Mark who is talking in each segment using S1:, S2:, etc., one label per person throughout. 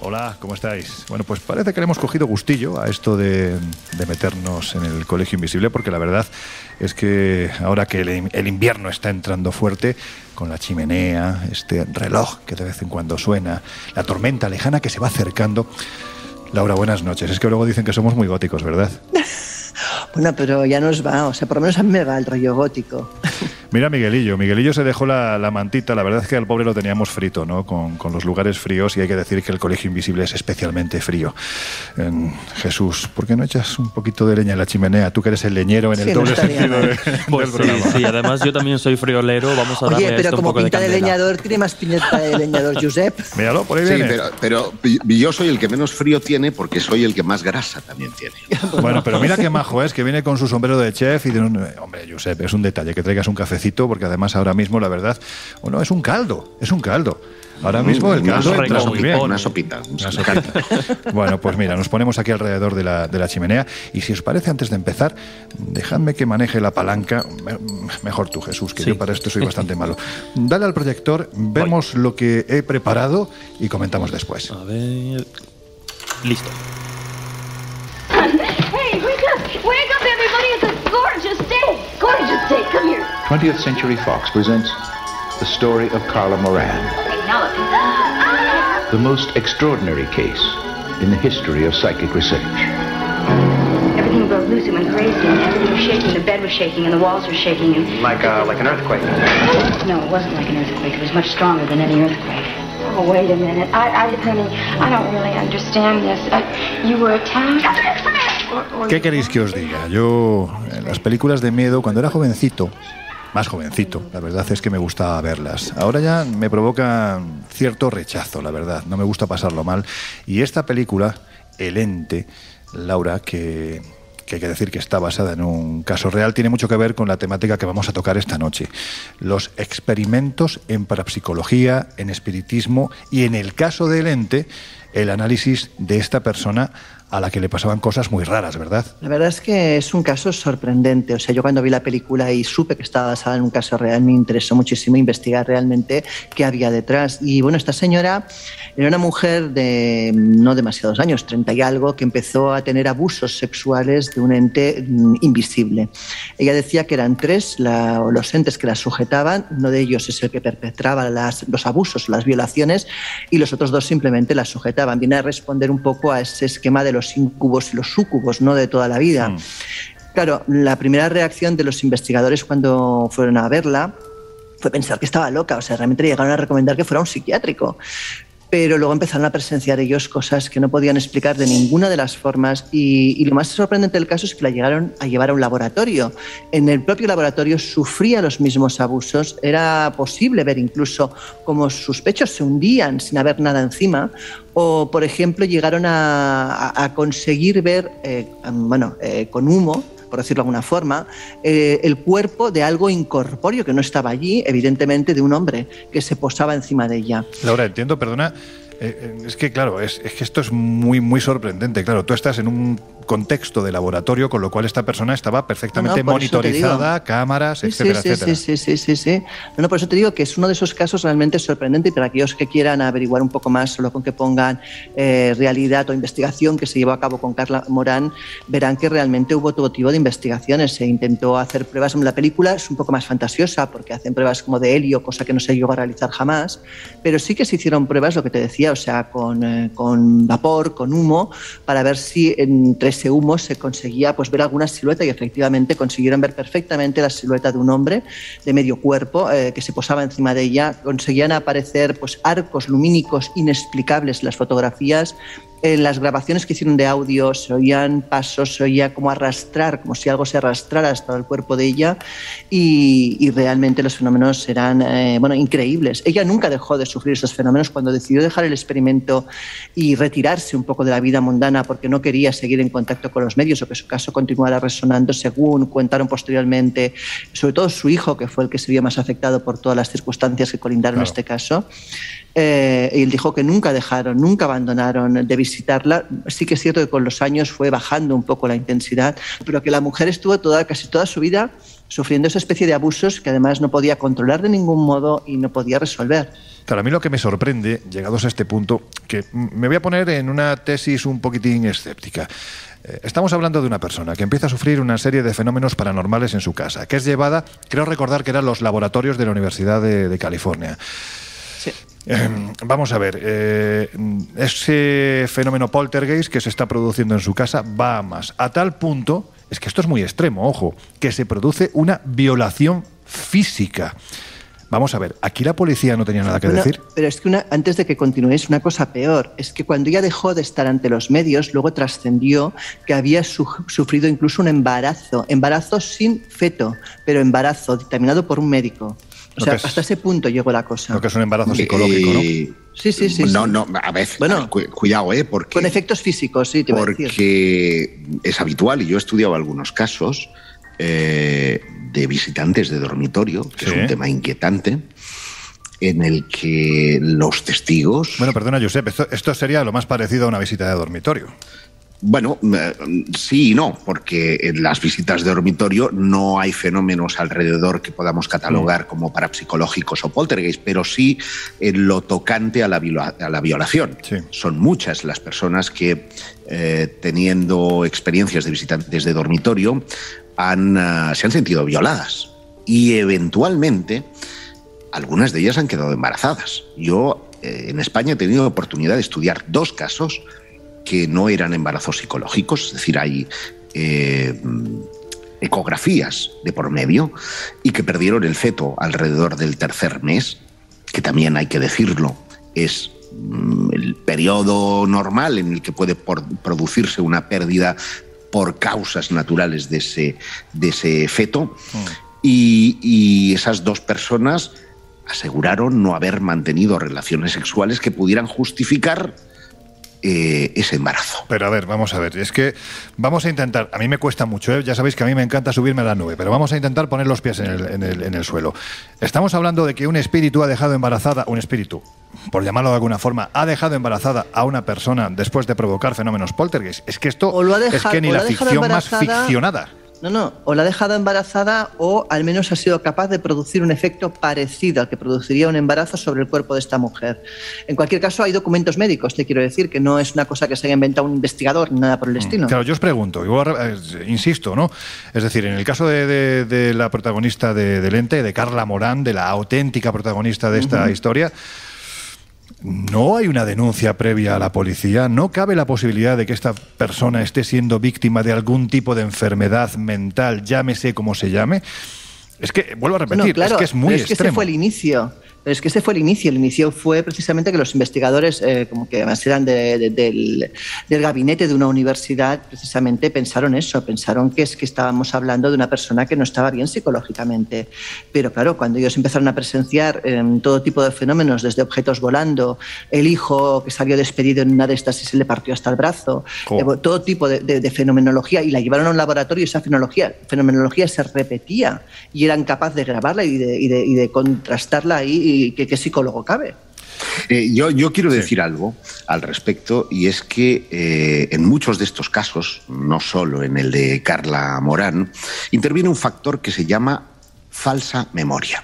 S1: Hola, ¿cómo estáis? Bueno, pues parece que le hemos cogido gustillo a esto de meternos en el Colegio Invisible, porque la verdad es que ahora que el invierno está entrando fuerte, con la chimenea, este reloj que de vez en cuando suena, la tormenta lejana que se va acercando. Laura, buenas noches. Es que luego dicen que somos muy góticos, ¿verdad?
S2: Bueno, pero ya nos va, o sea, por lo menos a mí me va el rollo gótico.
S1: Mira Miguelillo se dejó la mantita. La verdad es que al pobre lo teníamos frito, ¿no? Con los lugares fríos, y hay que decir que el Colegio Invisible es especialmente frío. Jesús, ¿por qué no echas un poquito de leña en la chimenea? Tú que eres el leñero en el doble sentido del programa.
S3: Sí, además yo también soy friolero, vamos a darle
S2: pero
S3: esto
S2: como
S3: un poco
S2: pinta
S3: de
S2: de
S3: candela.
S2: leñador, tiene más pinta de leñador, Josep.
S1: Míralo, por ahí viene.
S4: Sí, pero yo soy el que menos frío tiene porque soy el que más grasa también tiene.
S1: Bueno, pero mira qué majo es, que viene con su sombrero de chef y de un... Hombre, Josep, es un detalle que traigas un cafecito, porque además ahora mismo, la verdad, bueno, es un caldo. Ahora mismo el caldo entra muy bien.
S4: Una sopita.
S1: Bueno, pues mira, nos ponemos aquí alrededor de la chimenea, y si os parece, antes de empezar, dejadme que maneje la palanca. Mejor tú, Jesús, que
S3: Sí.
S1: yo para esto soy bastante malo. Dale al proyector, vemos lo que he preparado y comentamos después.
S3: A ver... Listo.
S5: Hey, wake up, everybody! It's a gorgeous day! Gorgeous day, come here.
S6: 20th Century Fox presents the story of Carla Moran,
S5: Okay, now look.
S6: the most extraordinary case in the history of psychic research.
S5: Everything broke loose, it went crazy, and everything was shaking. The bed was shaking, and the walls were shaking, and...
S7: Like an earthquake.
S5: No, it wasn't like an earthquake. It was much stronger than any earthquake. Oh, wait a minute. Honey, I don't really understand this. You were attacked?
S1: ¿Qué queréis que os diga? Yo, en las películas de miedo, cuando era jovencito, más jovencito, la verdad es que me gustaba verlas. Ahora ya me provoca cierto rechazo, la verdad. No me gusta pasarlo mal. Y esta película, El Ente, Laura, que hay que decir que está basada en un caso real, tiene mucho que ver con la temática que vamos a tocar esta noche. Los experimentos en parapsicología, en espiritismo y, en el caso del Ente, el análisis de esta persona a la que le pasaban cosas muy raras, ¿verdad?
S2: La verdad es que es un caso sorprendente. O sea, yo cuando vi la película y supe que estaba basada en un caso real, me interesó muchísimo investigar realmente qué había detrás. Y bueno, esta señora era una mujer de no demasiados años, 30 y algo, que empezó a tener abusos sexuales de un ente invisible. Ella decía que eran tres los entes que la sujetaban. Uno de ellos es el que perpetraba los abusos, las violaciones, y los otros dos simplemente la sujetaban. Viene a responder un poco a ese esquema de los incubos y los súcubos, ¿no?, de toda la vida. Claro, la primera reacción de los investigadores cuando fueron a verla fue pensar que estaba loca. O sea, realmente le llegaron a recomendar que fuera un psiquiátrico. Pero luego empezaron a presenciar ellos cosas que no podían explicar de ninguna de las formas, y lo más sorprendente del caso es que la llegaron a llevar a un laboratorio. En el propio laboratorio sufría los mismos abusos. Era posible ver incluso cómo sus pechos se hundían sin haber nada encima, o, por ejemplo, llegaron a conseguir ver, con humo, por decirlo de alguna forma, el cuerpo de algo incorpóreo que no estaba allí, evidentemente de un hombre que se posaba encima de ella.
S1: Laura, entiendo, perdona, es que claro, es que esto es muy, muy sorprendente. Claro, tú estás en un contexto de laboratorio, con lo cual esta persona estaba perfectamente monitorizada, cámaras, etcétera, etcétera.
S2: Sí. No, por eso te digo que es uno de esos casos realmente sorprendentes, y para aquellos que quieran averiguar un poco más, solo con que pongan realidad o investigación que se llevó a cabo con Carla Moran, verán que realmente hubo todo tipo de investigaciones. Se intentó hacer pruebas. En la película es un poco más fantasiosa porque hacen pruebas como de helio, cosa que no se llegó a realizar jamás, pero sí que se hicieron pruebas, lo que te decía, o sea, con vapor, con humo, para ver si entre ese humo se conseguía pues ver alguna silueta, y efectivamente consiguieron ver perfectamente la silueta de un hombre de medio cuerpo que se posaba encima de ella. Conseguían aparecer pues arcos lumínicos inexplicables en las fotografías. En las grabaciones que hicieron de audio se oían pasos, se oía como arrastrar, como si algo se arrastrara hasta el cuerpo de ella, y realmente los fenómenos eran increíbles. Ella nunca dejó de sufrir esos fenómenos. Cuando decidió dejar el experimento y retirarse un poco de la vida mundana porque no quería seguir en contacto con los medios o que su caso continuara resonando, según contaron posteriormente, sobre todo su hijo, que fue el que se vio más afectado por todas las circunstancias que colindaron este caso, y él dijo que nunca abandonaron de visitarla. Sí que es cierto que con los años fue bajando un poco la intensidad, pero que la mujer estuvo casi toda su vida sufriendo esa especie de abusos que además no podía controlar de ningún modo y no podía resolver.
S1: Claro, a mí lo que me sorprende, llegados a este punto, que me voy a poner en una tesis un poquitín escéptica. Estamos hablando de una persona que empieza a sufrir una serie de fenómenos paranormales en su casa, que es llevada, creo recordar que eran los laboratorios de la Universidad de California.
S2: Sí.
S1: Vamos a ver, ese fenómeno poltergeist que se está produciendo en su casa va a más, a tal punto, es que esto es muy extremo, ojo, que se produce una violación física. Vamos a ver, aquí la policía no tenía nada que decir.
S2: Pero es que antes de que continúes, una cosa peor, es que cuando ella dejó de estar ante los medios, luego trascendió que había sufrido incluso un embarazo sin feto, pero embarazo dictaminado por un médico. O sea, hasta ese punto llegó la cosa.
S1: Lo que es un embarazo psicológico, ¿no?
S2: Sí.
S4: No, a ver, bueno, cuidado, porque...
S2: Con efectos físicos, sí, te iba a decir.
S4: Porque es habitual, y yo he estudiado algunos casos de visitantes de dormitorio, que es un tema inquietante, en el que los testigos...
S1: Bueno, perdona, Josep, esto sería lo más parecido a una visita de dormitorio.
S4: Bueno, sí y no, porque en las visitas de dormitorio no hay fenómenos alrededor que podamos catalogar como parapsicológicos o poltergeist, pero sí en lo tocante a la violación. Sí. Son muchas las personas que, teniendo experiencias de visitantes de dormitorio, se han sentido violadas y eventualmente algunas de ellas han quedado embarazadas. Yo en España he tenido oportunidad de estudiar 2 casos que no eran embarazos psicológicos, es decir, hay ecografías de por medio y que perdieron el feto alrededor del 3er mes, que también hay que decirlo, es el periodo normal en el que puede producirse una pérdida por causas naturales de ese feto. Y esas 2 personas aseguraron no haber mantenido relaciones sexuales que pudieran justificar ese embarazo.
S1: Pero a ver, vamos a ver, es que vamos a intentar, a mí me cuesta mucho, ya sabéis que a mí me encanta subirme a la nube, pero vamos a intentar poner los pies en el suelo. Estamos hablando de que un espíritu ha dejado embarazada, un espíritu, por llamarlo de alguna forma, ha dejado embarazada a una persona después de provocar fenómenos poltergeist. Es que esto es que ni la ficción más ficcionada.
S2: No, o la ha dejado embarazada o al menos ha sido capaz de producir un efecto parecido al que produciría un embarazo sobre el cuerpo de esta mujer. En cualquier caso, hay documentos médicos, te quiero decir, que no es una cosa que se haya inventado un investigador ni nada por el estilo.
S1: Claro, yo os pregunto, insisto, ¿no? Es decir, en el caso de la protagonista del ente, de Carla Morán, de la auténtica protagonista de esta historia, ¿no hay una denuncia previa a la policía? ¿No cabe la posibilidad de que esta persona esté siendo víctima de algún tipo de enfermedad mental, llámese como se llame? Es que, vuelvo a repetir, claro, es que es muy extremo.
S2: Ese fue el inicio. Pero es que ese fue el inicio. El inicio fue precisamente que los investigadores, como que además eran del gabinete de una universidad, precisamente pensaron eso, pensaron que estábamos hablando de una persona que no estaba bien psicológicamente. Pero claro, cuando ellos empezaron a presenciar todo tipo de fenomenos, desde objetos volando, el hijo que salió despedido en una de estas y se le partió hasta el brazo, todo tipo de fenomenología, y la llevaron a un laboratorio y esa fenomenología se repetía y eran capaces de grabarla y de contrastarla ahí. ¿Y qué psicólogo cabe?
S4: Yo quiero decir algo al respecto, y es que en muchos de estos casos, no solo en el de Carla Morán, interviene un factor que se llama falsa memoria.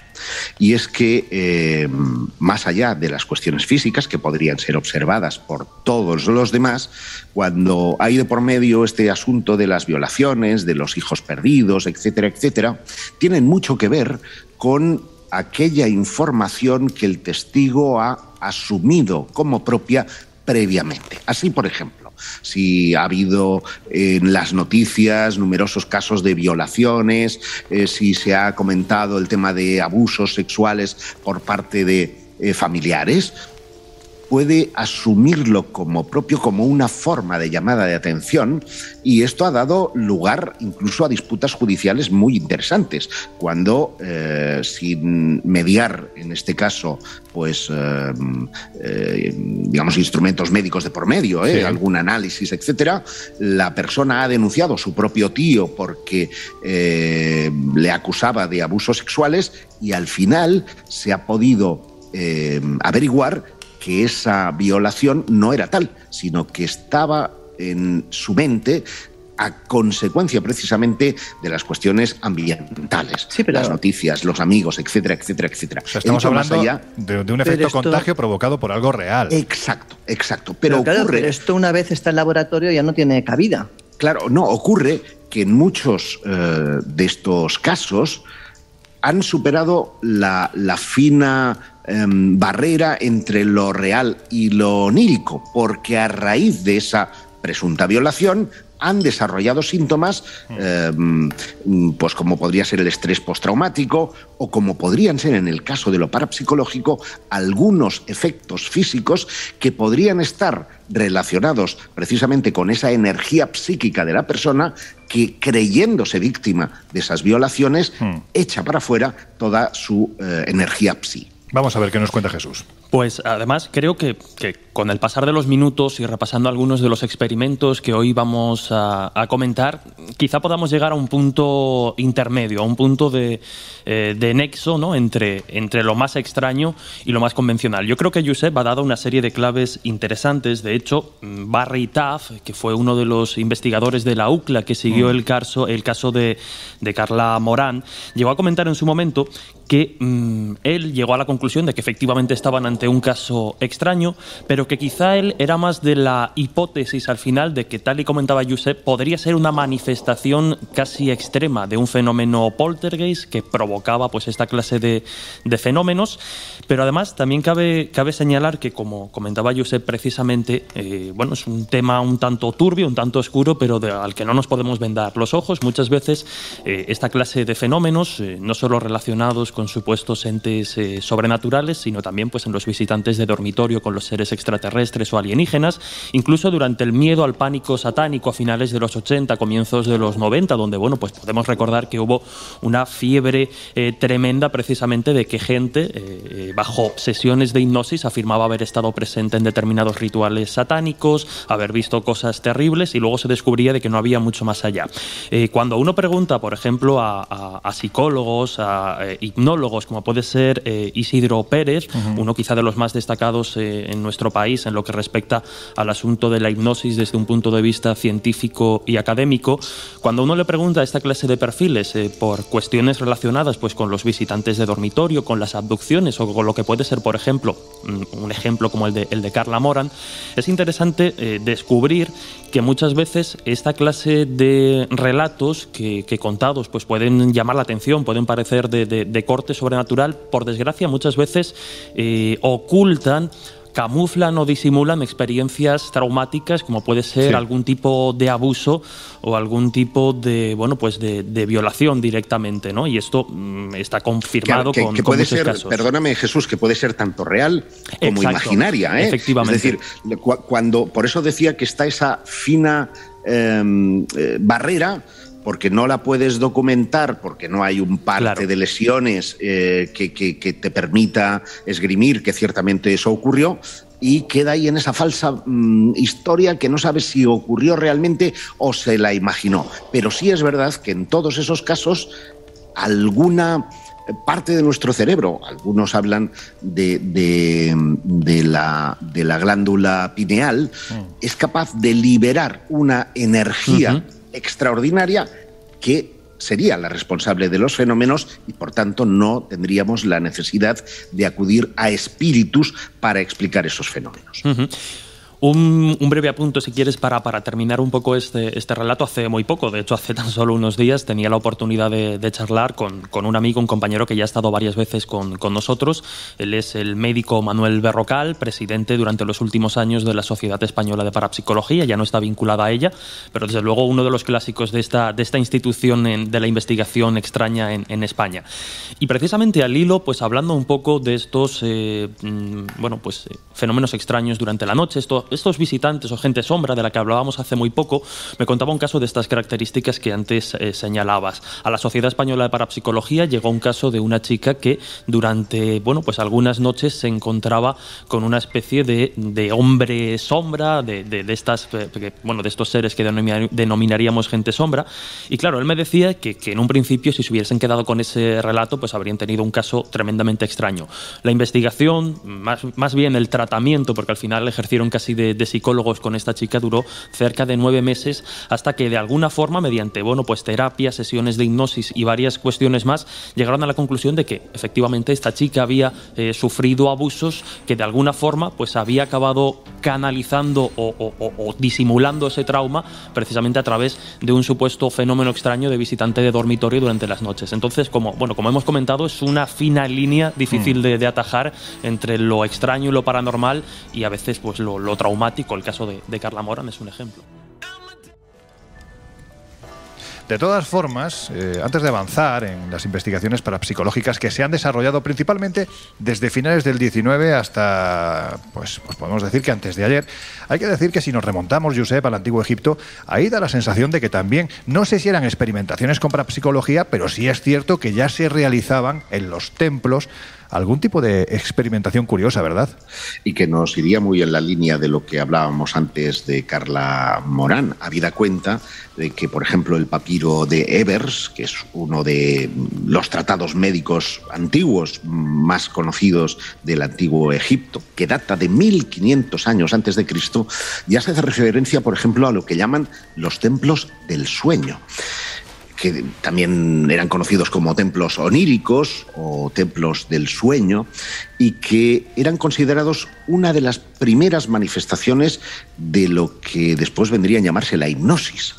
S4: Y es que, más allá de las cuestiones físicas, que podrían ser observadas por todos los demás, cuando hay de por medio este asunto de las violaciones, de los hijos perdidos, etcétera, etcétera, tienen mucho que ver con aquella información que el testigo ha asumido como propia previamente. Así, por ejemplo, si ha habido en las noticias numerosos casos de violaciones, si se ha comentado el tema de abusos sexuales por parte de familiares, puede asumirlo como propio, como una forma de llamada de atención, y esto ha dado lugar incluso a disputas judiciales muy interesantes, cuando sin mediar, en este caso, pues digamos, instrumentos médicos de por medio, algún análisis, etcétera, la persona ha denunciado a su propio tío porque le acusaba de abusos sexuales, y al final se ha podido averiguar que esa violación no era tal, sino que estaba en su mente a consecuencia precisamente de las cuestiones ambientales,
S2: sí, pero...
S4: las noticias, los amigos, etcétera, etcétera, etcétera.
S1: O sea, estamos hablando de un efecto contagio provocado por algo real.
S4: Exacto. Pero
S2: claro,
S4: ocurre...
S2: pero esto una vez está en laboratorio ya no tiene cabida.
S4: Claro, no, ocurre que en muchos de estos casos han superado la fina barrera entre lo real y lo onírico, porque a raíz de esa presunta violación han desarrollado síntomas pues como podría ser el estrés postraumático o como podrían ser, en el caso de lo parapsicológico, algunos efectos físicos que podrían estar relacionados precisamente con esa energía psíquica de la persona que, creyéndose víctima de esas violaciones, echa para afuera toda su energía psí.
S1: Vamos a ver qué nos cuenta Jesús.
S3: Pues además creo que con el pasar de los minutos y repasando algunos de los experimentos que hoy vamos a comentar, quizá podamos llegar a un punto intermedio, a un punto de nexo, ¿no?, entre lo más extraño y lo más convencional. Yo creo que Josep ha dado una serie de claves interesantes. De hecho, Barry Taff, que fue uno de los investigadores de la UCLA que siguió el caso de Carla Morán, llegó a comentar en su momento que él llegó a la conclusión de que efectivamente estaban ante un caso extraño, pero que quizá él era más de la hipótesis al final de que, tal y comentaba Josep, podría ser una manifestación casi extrema de un fenómeno poltergeist que provocaba pues esta clase de fenómenos. Pero además también cabe señalar que, como comentaba Josep precisamente, bueno, es un tema un tanto turbio, un tanto oscuro, pero al que no nos podemos vendar los ojos. Muchas veces esta clase de fenómenos, no solo relacionados con supuestos entes sobrenaturales, sino también pues en los visitantes de dormitorio con los seres extraterrestres o alienígenas, incluso durante el miedo al pánico satánico a finales de los 80, comienzos de los 90, donde bueno, pues podemos recordar que hubo una fiebre tremenda precisamente de que gente bajo sesiones de hipnosis afirmaba haber estado presente en determinados rituales satánicos, haber visto cosas terribles, y luego se descubría de que no había mucho más allá. Cuando uno pregunta, por ejemplo, a psicólogos, a hipnólogos, como puede ser Isidro Pérez, uno quizá de los más destacados en nuestro país en lo que respecta al asunto de la hipnosis desde un punto de vista científico y académico, cuando uno le pregunta a esta clase de perfiles por cuestiones relacionadas pues con los visitantes de dormitorio, con las abducciones o con lo que puede ser, por ejemplo, un ejemplo como el de Carla Morán, es interesante descubrir que muchas veces esta clase de relatos que contados pues pueden llamar la atención, pueden parecer de corte sobrenatural, por desgracia muchas veces ocultan, camuflan o disimulan experiencias traumáticas, como puede ser algún tipo de abuso o algún tipo de, bueno, pues de violación directamente, ¿no? Y esto está confirmado con
S4: puede
S3: muchos
S4: ser,
S3: casos.
S4: Perdóname, Jesús, que puede ser tanto real como imaginaria, ¿eh?
S3: Efectivamente.
S4: Es decir, cuando, por eso decía que está esa fina barrera, porque no la puedes documentar, porque no hay un parte de lesiones que te permita esgrimir que ciertamente eso ocurrió, y queda ahí en esa falsa historia que no sabes si ocurrió realmente o se la imaginó. Pero sí es verdad que en todos esos casos alguna parte de nuestro cerebro, algunos hablan de la glándula pineal, es capaz de liberar una energía extraordinaria que sería la responsable de los fenómenos, y por tanto no tendríamos la necesidad de acudir a espíritus para explicar esos fenómenos.
S3: Un breve apunto, si quieres, para terminar un poco este relato. Hace muy poco, de hecho hace tan solo unos días, tenía la oportunidad de charlar con un amigo, un compañero que ya ha estado varias veces con nosotros. Él es el médico Manuel Berrocal, presidente durante los últimos años de la Sociedad Española de Parapsicología. Ya no está vinculada a ella, pero desde luego uno de los clásicos de esta institución de la investigación extraña en España. Y precisamente al hilo, pues hablando un poco de estos fenómenos extraños durante la noche, estos visitantes o gente sombra de la que hablábamos hace muy poco, me contaba un caso de estas características que antes señalabas. A la Sociedad Española de Parapsicología llegó un caso de una chica que durante algunas noches se encontraba con una especie de hombre sombra, de estos seres que denominaríamos gente sombra. Y claro, él me decía que en un principio, si se hubiesen quedado con ese relato, pues habrían tenido un caso tremendamente extraño. La investigación, más bien el tratamiento, porque al final ejercieron casi de psicólogos con esta chica duró cerca de 9 meses, hasta que de alguna forma, mediante pues terapias, sesiones de hipnosis y varias cuestiones más, llegaron a la conclusión de que efectivamente esta chica había sufrido abusos, que de alguna forma pues había acabado canalizando o disimulando ese trauma precisamente a través de un supuesto fenómeno extraño de visitante de dormitorio durante las noches. Entonces, como hemos comentado, es una fina línea difícil de atajar entre lo extraño y lo paranormal, y a veces pues lo traumático. El caso de Carla Morán es un ejemplo.
S1: De todas formas, antes de avanzar en las investigaciones parapsicológicas que se han desarrollado principalmente desde finales del 19 hasta, pues podemos decir que antes de ayer, hay que decir que si nos remontamos, Josep, al Antiguo Egipto, ahí da la sensación de que también, no sé si eran experimentaciones con parapsicología, pero sí es cierto que ya se realizaban en los templos algún tipo de experimentación curiosa, ¿verdad?
S4: Y que nos iría muy en la línea de lo que hablábamos antes de Carla Morán, habida cuenta de que, por ejemplo, el papiro de Ebers, que es uno de los tratados médicos antiguos más conocidos del Antiguo Egipto, que data de 1500 años antes de Cristo, ya se hace referencia, por ejemplo, a lo que llaman los templos del sueño, que también eran conocidos como templos oníricos o templos del sueño, y que eran considerados una de las primeras manifestaciones de lo que después vendría a llamarse la hipnosis.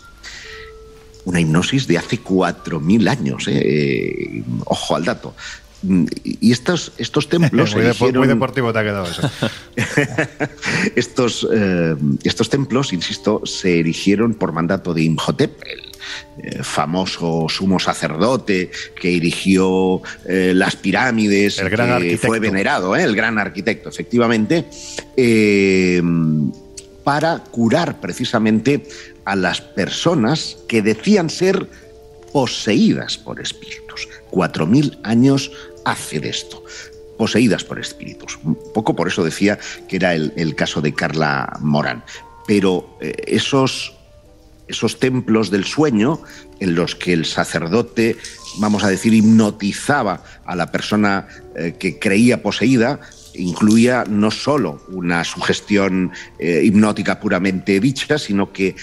S4: Una hipnosis de hace 4000 años, ojo al dato. Y estos templos
S1: muy deportivo te ha quedado eso.
S4: Estos templos, insisto, se erigieron por mandato de Imhotep, el famoso sumo sacerdote que erigió las pirámides,
S1: el gran arquitecto.
S4: Fue venerado, el gran arquitecto, efectivamente, para curar precisamente a las personas que decían ser poseídas por espíritus. 4000 años hace de esto, poseídas por espíritus. Un poco por eso decía que era el caso de Carla Morán. Pero esos templos del sueño en los que el sacerdote, vamos a decir, hipnotizaba a la persona que creía poseída, incluía no solo una sugestión hipnótica puramente dicha, sino que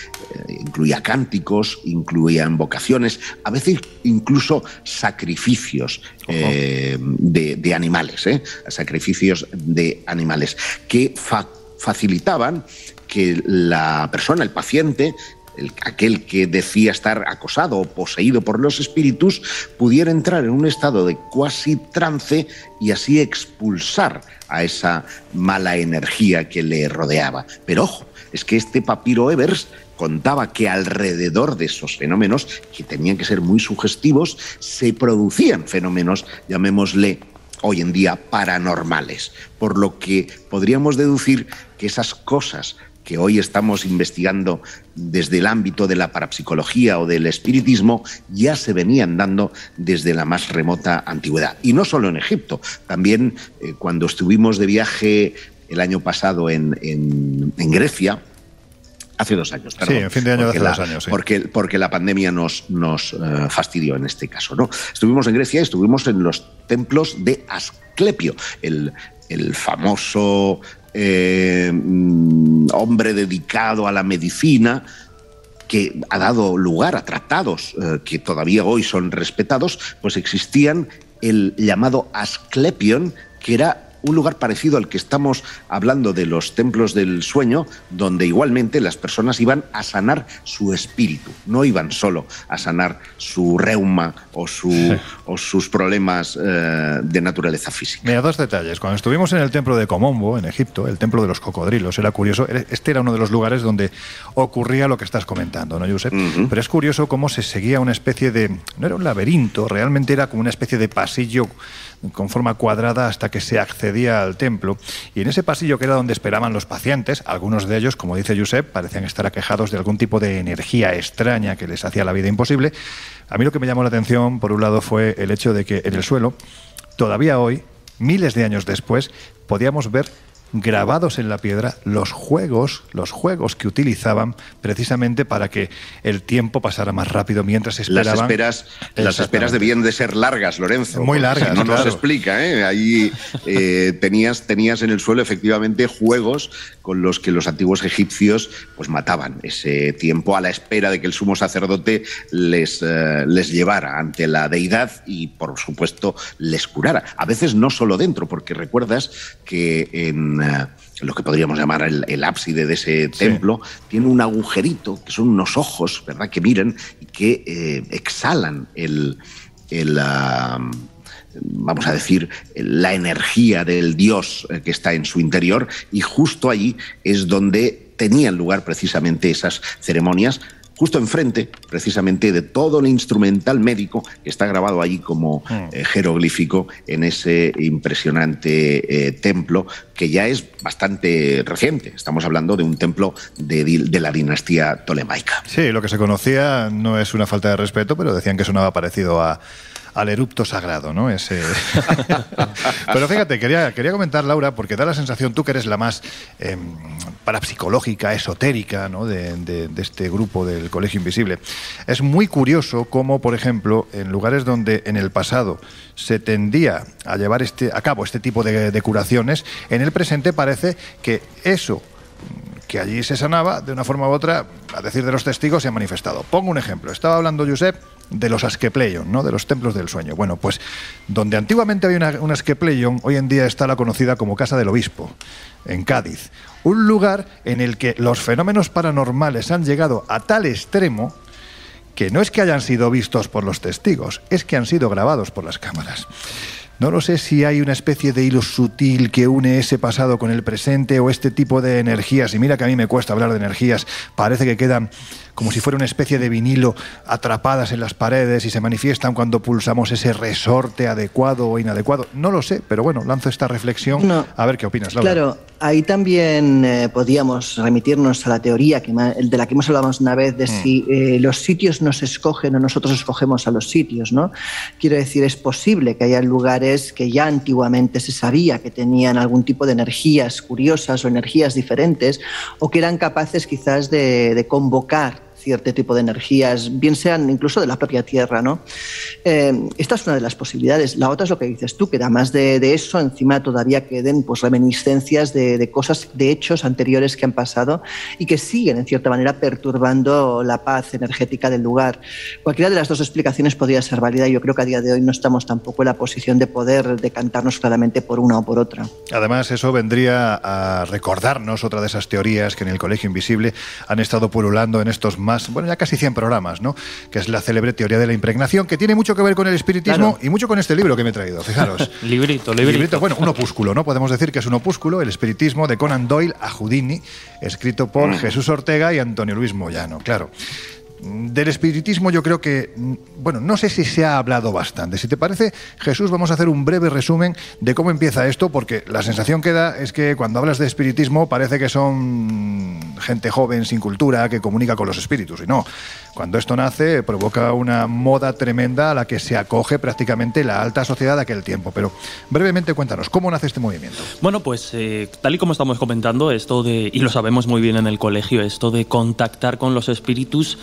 S4: incluía cánticos, incluía invocaciones, a veces incluso sacrificios de animales, sacrificios de animales, que facilitaban que la persona, el paciente, aquel que decía estar acosado o poseído por los espíritus, pudiera entrar en un estado de cuasi trance y así expulsar a esa mala energía que le rodeaba. Pero ojo, es que este papiro Ebers contaba que alrededor de esos fenómenos, que tenían que ser muy sugestivos, se producían fenómenos, llamémosle hoy en día, paranormales. Por lo que podríamos deducir que esas cosas que hoy estamos investigando desde el ámbito de la parapsicología o del espiritismo ya se venían dando desde la más remota antigüedad. Y no solo en Egipto, también cuando estuvimos de viaje el año pasado en Grecia, hace 2 años, perdón.
S1: Sí, en fin de año de hace 2 años. Sí.
S4: Porque la pandemia nos fastidió en este caso, ¿no? Estuvimos en Grecia, estuvimos en los templos de Asclepio, el famoso hombre dedicado a la medicina, que ha dado lugar a tratados que todavía hoy son respetados. Pues existían el llamado Asclepion, que era un lugar parecido al que estamos hablando de los templos del sueño, donde igualmente las personas iban a sanar su espíritu, no iban solo a sanar su reuma o sus problemas de naturaleza física.
S1: Mira, 2 detalles. Cuando estuvimos en el templo de Komombo, en Egipto, el templo de los cocodrilos, era curioso, este era uno de los lugares donde ocurría lo que estás comentando, ¿no, Josep? Pero es curioso cómo se seguía una especie de... no era un laberinto, realmente era como una especie de pasillo con forma cuadrada hasta que se accedía al templo, y en ese pasillo, que era donde esperaban los pacientes, algunos de ellos, como dice Josep, parecían estar aquejados de algún tipo de energía extraña que les hacía la vida imposible. A mí lo que me llamó la atención, por un lado, fue el hecho de que en el suelo, todavía hoy, miles de años después, podíamos ver grabados en la piedra los juegos que utilizaban precisamente para que el tiempo pasara más rápido mientras esperaban.
S4: Las esperas debían de ser largas, Lorenzo.
S1: Muy largas,
S4: si no
S1: claro.
S4: Nos explica, ¿eh? Ahí tenías en el suelo efectivamente juegos con los que los antiguos egipcios pues mataban ese tiempo a la espera de que el sumo sacerdote les llevara ante la deidad y, por supuesto, les curara. A veces no solo dentro, porque recuerdas que en lo que podríamos llamar el ábside de ese templo, tiene un agujerito, que son unos ojos, ¿verdad?, que miran y que exhalan vamos a decir, la energía del dios que está en su interior, y justo allí es donde tenían lugar precisamente esas ceremonias, justo enfrente, precisamente, de todo el instrumental médico que está grabado allí como jeroglífico en ese impresionante templo, que ya es bastante reciente. Estamos hablando de un templo de la dinastía tolemaica.
S1: Sí, lo que se conocía no es una falta de respeto, pero decían que sonaba parecido al erupto sagrado, ¿no? Pero fíjate, quería comentar, Laura, porque da la sensación, tú que eres la más parapsicológica, esotérica, ¿no?, de este grupo del Colegio Invisible. Es muy curioso cómo, por ejemplo, en lugares donde en el pasado se tendía a llevar a cabo este tipo de curaciones, en el presente parece que eso que allí se sanaba, de una forma u otra, a decir de los testigos, se ha manifestado. Pongo un ejemplo. Estaba hablando Josep de los Asclepeion, ¿no?, de los templos del sueño. Bueno, pues donde antiguamente había un Asclepeion, hoy en día está la conocida como Casa del Obispo, en Cádiz. Un lugar en el que los fenómenos paranormales han llegado a tal extremo que no es que hayan sido vistos por los testigos, es que han sido grabados por las cámaras. No lo sé si hay una especie de hilo sutil que une ese pasado con el presente, o este tipo de energías, y mira que a mí me cuesta hablar de energías, parece que quedan como si fuera una especie de vinilo atrapadas en las paredes y se manifiestan cuando pulsamos ese resorte adecuado o inadecuado. No lo sé, pero bueno, lanzo esta reflexión, a ver qué opinas, Laura.
S2: Claro, ahí también podíamos remitirnos a la teoría de la que hemos hablado una vez, de si los sitios nos escogen o nosotros escogemos a los sitios, ¿no? Quiero decir, es posible que haya lugares que ya antiguamente se sabía que tenían algún tipo de energías curiosas o energías diferentes, o que eran capaces quizás de convocar cierto tipo de energías, bien sean incluso de la propia Tierra, ¿no? Esta es una de las posibilidades. La otra es lo que dices tú, que además de eso, encima todavía queden pues reminiscencias de cosas, de hechos anteriores que han pasado y que siguen, en cierta manera, perturbando la paz energética del lugar. Cualquiera de las dos explicaciones podría ser válida, y yo creo que a día de hoy no estamos tampoco en la posición de poder decantarnos claramente por una o por otra.
S1: Además, eso vendría a recordarnos otra de esas teorías que en el Colegio Invisible han estado pululando en estos ya casi 100 programas, ¿no?, que es la célebre teoría de la impregnación, que tiene mucho que ver con el espiritismo, claro, y mucho con este libro que me he traído, fijaros.
S3: Librito.
S1: Bueno, un opúsculo, ¿no? Podemos decir que es un opúsculo, El espiritismo, de Conan Doyle a Houdini, escrito por Jesús Ortega y Antonio Luis Moyano, claro. Del espiritismo yo creo que, bueno, no sé si se ha hablado bastante. Si te parece, Jesús, vamos a hacer un breve resumen de cómo empieza esto, porque la sensación que da es que cuando hablas de espiritismo parece que son gente joven, sin cultura, que comunica con los espíritus, y no. Cuando esto nace, provoca una moda tremenda a la que se acoge prácticamente la alta sociedad de aquel tiempo. Pero brevemente cuéntanos, ¿cómo nace este movimiento?
S3: Bueno, pues tal y como estamos comentando, y lo sabemos muy bien en el colegio, esto de contactar con los espíritus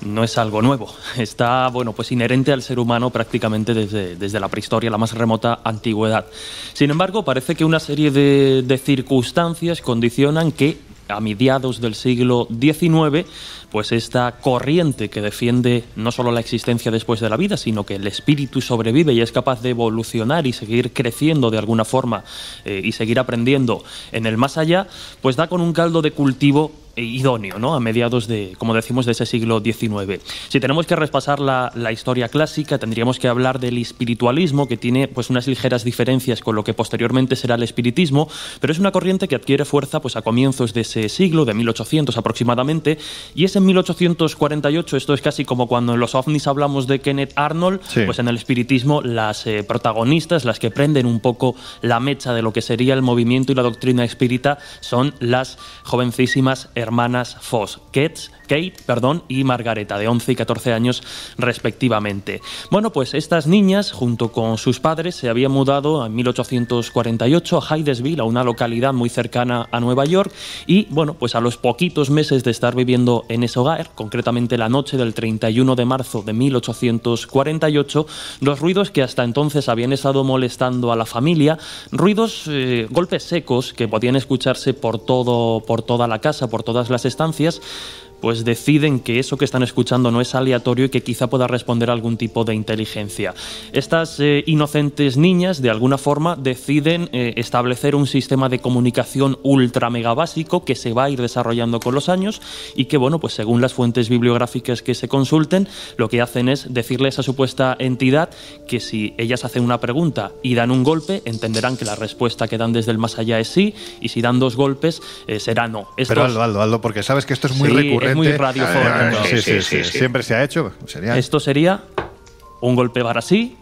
S3: no es algo nuevo. Está, bueno, pues inherente al ser humano prácticamente desde la prehistoria, la más remota antigüedad. Sin embargo, parece que una serie de circunstancias condicionan que a mediados del siglo XIX, pues esta corriente que defiende no solo la existencia después de la vida, sino que el espíritu sobrevive y es capaz de evolucionar y seguir creciendo de alguna forma y seguir aprendiendo en el más allá, pues da con un caldo de cultivo idóneo, ¿no?, a mediados como decimos, de ese siglo XIX. Si tenemos que repasar la historia clásica, tendríamos que hablar del espiritualismo, que tiene pues unas ligeras diferencias con lo que posteriormente será el espiritismo, pero es una corriente que adquiere fuerza pues a comienzos de ese siglo, de 1800 aproximadamente, y es en 1848, esto es casi como cuando en los ovnis hablamos de Kenneth Arnold, sí, pues en el espiritismo las protagonistas, las que prenden un poco la mecha de lo que sería el movimiento y la doctrina espírita, son las jovencísimas hermanas Foss, Kate y Margareta, de 11 y 14 años respectivamente. Bueno, pues estas niñas, junto con sus padres, se habían mudado en 1848 a Hydesville, a una localidad muy cercana a Nueva York, y bueno, pues a los poquitos meses de estar viviendo en ese hogar, concretamente la noche del 31 de marzo de 1848, los ruidos que hasta entonces habían estado molestando a la familia, ruidos, golpes secos que podían escucharse por toda la casa, por todas las estancias, pues deciden que eso que están escuchando no es aleatorio y que quizá pueda responder a algún tipo de inteligencia. Estas inocentes niñas, de alguna forma, deciden establecer un sistema de comunicación ultra mega básico que se va a ir desarrollando con los años y que, bueno, pues según las fuentes bibliográficas que se consulten, lo que hacen es decirle a esa supuesta entidad que si ellas hacen una pregunta y dan un golpe, entenderán que la respuesta que dan desde el más allá es sí, y si dan 2 golpes, será no.
S1: Pero Aldo, porque sabes que esto es muy recurrente.
S3: Es muy radiofónico.
S1: Sí. Siempre se ha hecho.
S3: Esto sería un golpe para sí,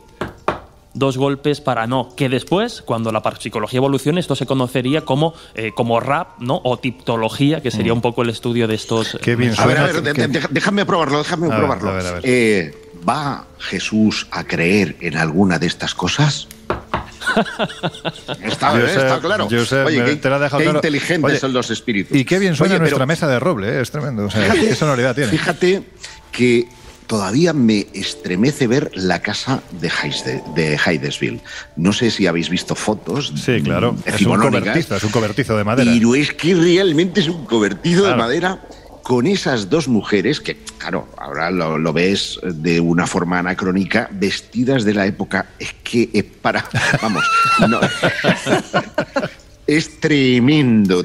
S3: 2 golpes para no. Que después, cuando la parapsicología evolucione, esto se conocería como rap, ¿no? O tiptología, que sería un poco el estudio de estos.
S1: Qué bien
S4: suena. A ver, déjame probarlo.
S1: A ver.
S4: ¿Va Jesús a creer en alguna de estas cosas? Está claro.
S1: Josep,
S4: oye,
S1: te la he dejado
S4: qué
S1: claro.
S4: Inteligentes son los espíritus.
S1: Y qué bien suena nuestra mesa de roble, es tremendo. O sea, qué sonoridad tiene.
S4: Fíjate que todavía me estremece ver la casa de Hydesville. No sé si habéis visto fotos.
S1: Sí, claro. Es un cobertizo de madera.
S4: Pero es que realmente es un cobertizo de madera con esas 2 mujeres que, claro, ahora lo ves de una forma anacrónica, vestidas de la época. Es que vamos, no. Es tremendo.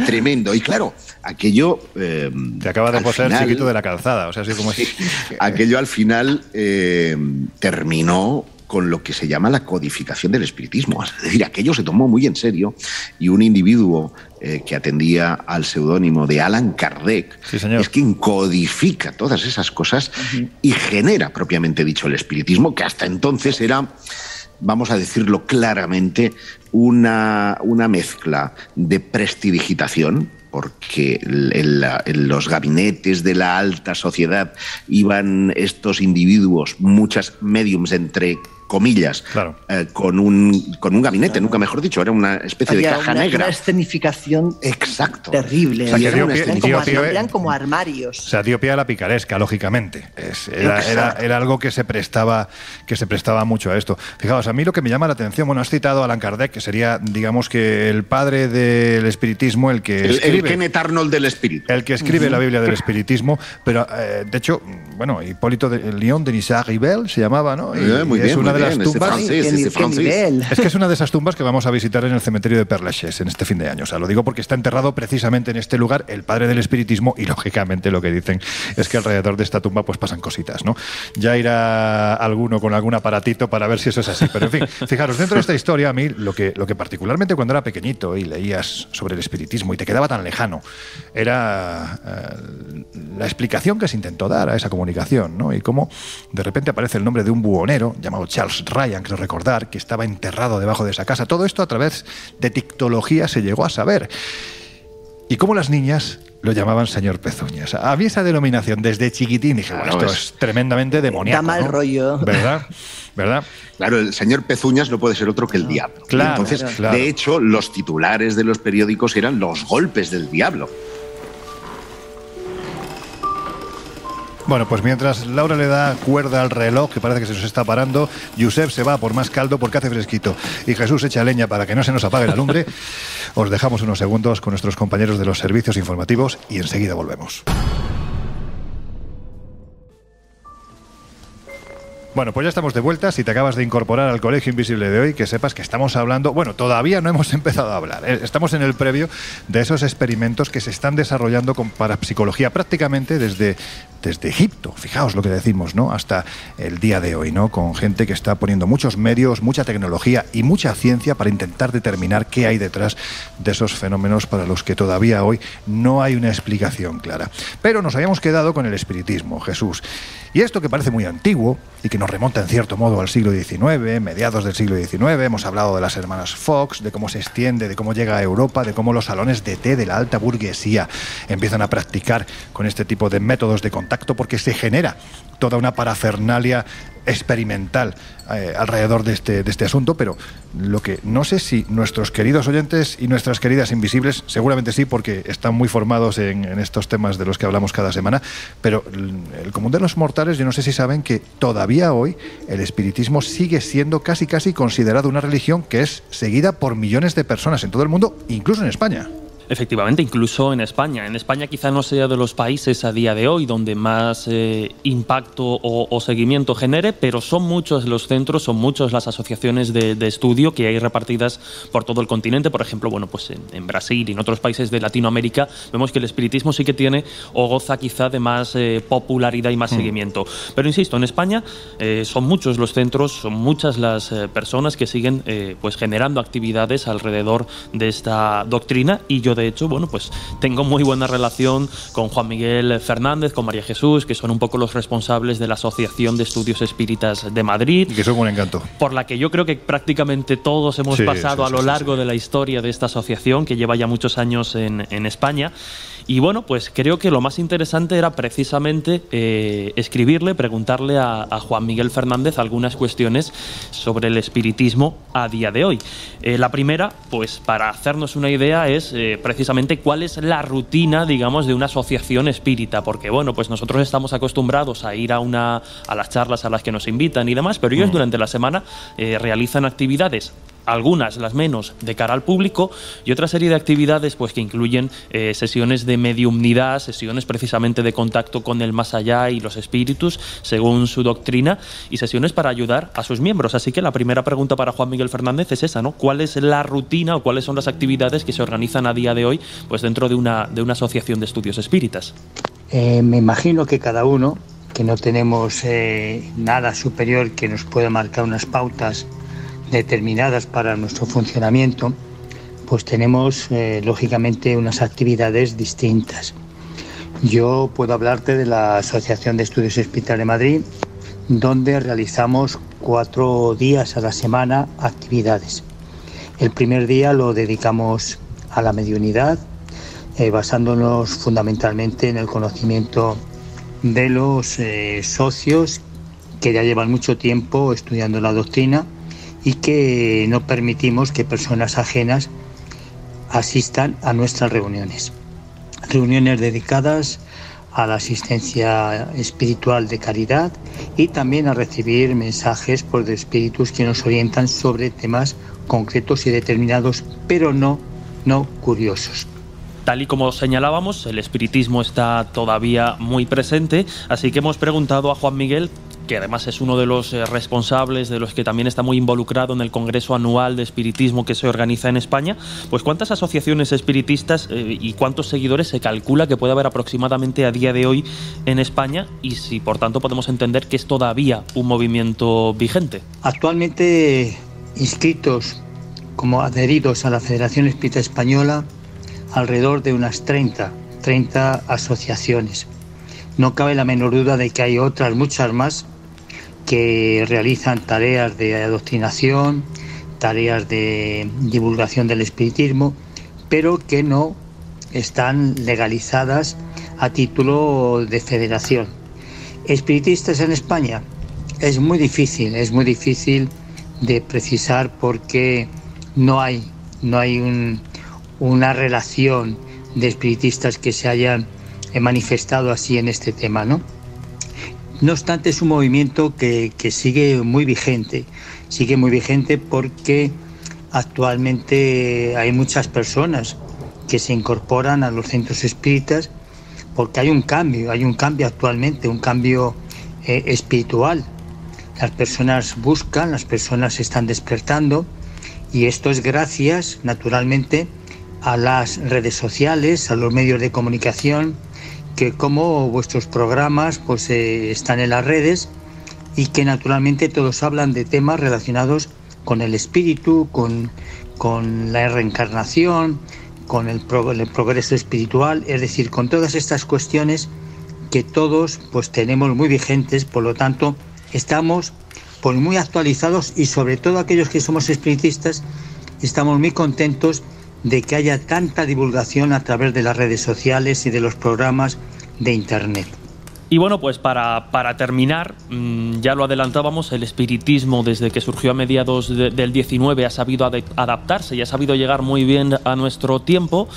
S4: Y claro, aquello...
S1: te acaba de poseer chiquito de la calzada, o sea, así como...
S4: Aquello al final terminó con lo que se llama la codificación del espiritismo. Es decir, aquello se tomó muy en serio y un individuo que atendía al seudónimo de Alan Kardec es quien codifica todas esas cosas y genera propiamente dicho el espiritismo, que hasta entonces era, vamos a decirlo claramente, una mezcla de prestidigitación, porque en los gabinetes de la alta sociedad iban estos individuos, muchas médiums entre comillas, con un gabinete, nunca mejor dicho, era una especie de caja negra.
S2: Una escenificación terrible.
S1: O sea,
S2: eran como armarios.
S1: O sea, dio pie a la picaresca, lógicamente. Era algo que se prestaba mucho a esto. Fijaos, a mí lo que me llama la atención, bueno, has citado a Allan Kardec, que sería, digamos, que el padre del espiritismo, el
S4: Kenneth Arnold del espíritu.
S1: El que escribe la Biblia del espiritismo, pero de hecho, bueno, Hipólito de León de Nisard-Ribel se llamaba, ¿no?
S4: Muy bien,
S1: una de las tumbas.
S4: Francés.
S1: Es que es una de esas tumbas que vamos a visitar en el cementerio de Père Lachaise en este fin de año. O sea, lo digo porque está enterrado precisamente en este lugar el padre del espiritismo y lógicamente lo que dicen es que alrededor de esta tumba pues pasan cositas, ¿no? Ya irá alguno con algún aparatito para ver si eso es así. Pero en fin, fijaros, dentro de esta historia a mí lo que particularmente cuando era pequeñito y leías sobre el espiritismo y te quedaba tan lejano era la explicación que se intentó dar a esa comunicación, ¿no? Y cómo de repente aparece el nombre de un buhonero llamado Charles Ryan, creo recordar, que estaba enterrado debajo de esa casa. Todo esto a través de tictología se llegó a saber. Y cómo las niñas lo llamaban señor Pezuñas. A mí esa denominación desde chiquitín dije, bueno, esto es tremendamente demoníaco,
S2: da mal rollo.
S1: ¿Verdad?
S4: Claro, el señor Pezuñas no puede ser otro que el diablo.
S1: Claro,
S4: entonces, de hecho, los titulares de los periódicos eran los golpes del diablo.
S1: Bueno, pues mientras Laura le da cuerda al reloj, que parece que se nos está parando, Josep se va por más caldo porque hace fresquito y Jesús echa leña para que no se nos apague la lumbre. Os dejamos unos segundos con nuestros compañeros de los servicios informativos y enseguida volvemos. Bueno, pues ya estamos de vuelta. Si te acabas de incorporar al Colegio Invisible de hoy, que sepas que estamos hablando... Bueno, todavía no hemos empezado a hablar. Estamos en el previo de esos experimentos que se están desarrollando con parapsicología prácticamente desde Egipto. Fijaos lo que decimos, ¿no? Hasta el día de hoy, ¿no? Con gente que está poniendo muchos medios, mucha tecnología y mucha ciencia para intentar determinar qué hay detrás de esos fenómenos para los que todavía hoy no hay una explicación clara. Pero nos habíamos quedado con el espiritismo, Jesús. Y esto que parece muy antiguo y que nos remonta en cierto modo al siglo XIX, mediados del siglo XIX, hemos hablado de las hermanas Fox, de cómo se extiende, de cómo llega a Europa, de cómo los salones de té de la alta burguesía empiezan a practicar con este tipo de métodos de contacto, porque se genera toda una parafernalia experimental alrededor de este asunto. Pero lo que no sé si nuestros queridos oyentes y nuestras queridas invisibles, seguramente sí, porque están muy formados en estos temas de los que hablamos cada semana, pero el común de los mortales, yo no sé si saben que todavía hoy el espiritismo sigue siendo casi considerado una religión que es seguida por millones de personas en todo el mundo, incluso en España.
S3: Efectivamente, incluso en España. En España quizá no sea de los países a día de hoy donde más impacto o seguimiento genere, pero son muchos los centros, son muchas las asociaciones de estudio que hay repartidas por todo el continente. Por ejemplo, bueno, pues en Brasil y en otros países de Latinoamérica vemos que el espiritismo sí que tiene o goza quizá de más popularidad y más seguimiento. Pero insisto, en España son muchos los centros, son muchas las personas que siguen pues generando actividades alrededor de esta doctrina, y yo de hecho, bueno, pues tengo muy buena relación con Juan Miguel Fernández, con María Jesús, que son un poco los responsables de la Asociación de Estudios Espíritas de Madrid.
S1: Y que son un encanto.
S3: Por la que yo creo que prácticamente todos hemos pasado a lo largo de la historia de esta asociación, que lleva ya muchos años en España. Y bueno, pues creo que lo más interesante era precisamente escribirle, preguntarle a Juan Miguel Fernández algunas cuestiones sobre el espiritismo a día de hoy. La primera, pues para hacernos una idea, es precisamente cuál es la rutina, digamos, de una asociación espírita, porque bueno, pues nosotros estamos acostumbrados a ir a las charlas a las que nos invitan y demás, pero ellos durante la semana realizan actividades, algunas, las menos, de cara al público, y otra serie de actividades pues que incluyen sesiones de mediumnidad, sesiones precisamente de contacto con el más allá y los espíritus, según su doctrina, y sesiones para ayudar a sus miembros. Así que la primera pregunta para Juan Miguel Fernández es esa, ¿no? ¿Cuál es la rutina o cuáles son las actividades que se organizan a día de hoy pues dentro de una asociación de estudios espíritas?
S7: Me imagino que cada uno, que no tenemos nada superior que nos pueda marcar unas pautas determinadas para nuestro funcionamiento, pues tenemos lógicamente unas actividades distintas. Yo puedo hablarte de la Asociación de Estudios Espíritas de Madrid, donde realizamos 4 días a la semana actividades. El primer día lo dedicamos a la mediunidad, basándonos fundamentalmente en el conocimiento de los socios que ya llevan mucho tiempo estudiando la doctrina y que no permitimos que personas ajenas asistan a nuestras reuniones. Reuniones dedicadas a la asistencia espiritual de caridad y también a recibir mensajes por de espíritus que nos orientan sobre temas concretos y determinados, pero no curiosos.
S3: Tal y como señalábamos, el espiritismo está todavía muy presente, así que hemos preguntado a Juan Miguel, que además es uno de los responsables, de los que también está muy involucrado en el Congreso Anual de Espiritismo que se organiza en España, pues ¿cuántas asociaciones espiritistas y cuántos seguidores se calcula que puede haber aproximadamente a día de hoy en España? Y si por tanto podemos entender que es todavía un movimiento vigente.
S7: Actualmente inscritos como adheridos a la Federación Espírita Española, alrededor de unas 30 asociaciones. No cabe la menor duda de que hay otras muchas más que realizan tareas de adoctrinación, tareas de divulgación del espiritismo, pero que no están legalizadas a título de federación. Espiritistas en España es muy difícil de precisar, porque no hay una relación de espiritistas que se hayan manifestado así en este tema, ¿no? No obstante, es un movimiento que sigue muy vigente porque actualmente hay muchas personas que se incorporan a los centros espíritas, porque hay un cambio actualmente, un cambio espiritual. Las personas buscan, las personas se están despertando, y esto es gracias, naturalmente, a las redes sociales, a los medios de comunicación, que como vuestros programas pues están en las redes, y que naturalmente todos hablan de temas relacionados con el espíritu, con la reencarnación, con el progreso espiritual, es decir, con todas estas cuestiones que todos pues tenemos muy vigentes, por lo tanto estamos pues muy actualizados, y sobre todo aquellos que somos espiritistas estamos muy contentos de que haya tanta divulgación a través de las redes sociales y de los programas de internet.
S3: Y bueno, pues para terminar, ya lo adelantábamos, el espiritismo desde que surgió a mediados del 19 ha sabido adaptarse y ha sabido llegar muy bien a nuestro tiempo.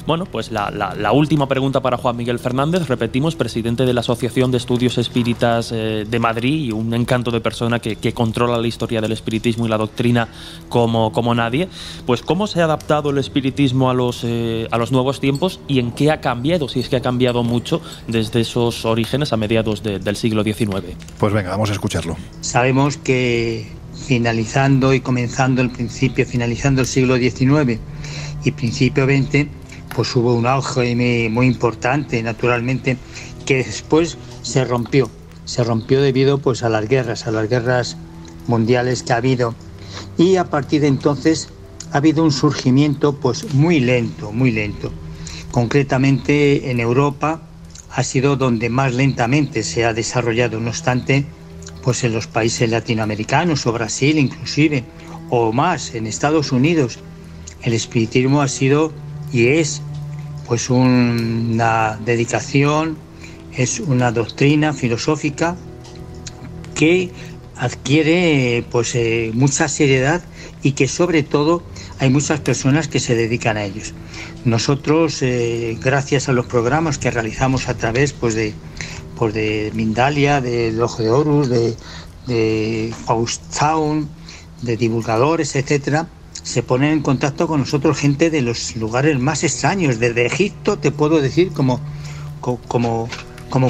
S3: Bueno, pues la última pregunta para Juan Miguel Fernández, repetimos, presidente de la Asociación de Estudios Espíritas de Madrid y un encanto de persona que controla la historia del espiritismo y la doctrina como nadie. Pues ¿cómo se ha adaptado el espiritismo a los nuevos tiempos y en qué ha cambiado, si es que ha cambiado mucho desde esos orígenes a mediados del siglo XIX?
S1: Pues venga, vamos a escucharlo.
S7: Sabemos que finalizando y comenzando finalizando el siglo XIX y principio XX, pues hubo un auge muy importante, naturalmente, que después se rompió debido pues a las guerras mundiales que ha habido, y a partir de entonces ha habido un surgimiento pues muy lento. Concretamente en Europa ha sido donde más lentamente se ha desarrollado, no obstante, pues en los países latinoamericanos o Brasil inclusive, o más en Estados Unidos, el espiritismo ha sido y es pues una dedicación, es una doctrina filosófica que adquiere pues mucha seriedad y que sobre todo hay muchas personas que se dedican a ellos. Nosotros, gracias a los programas que realizamos a través pues de Mindalia, del Ojo de Horus, de Ghost Town, de divulgadores, etcétera, se ponen en contacto con nosotros gente de los lugares más extraños, desde Egipto, te puedo decir como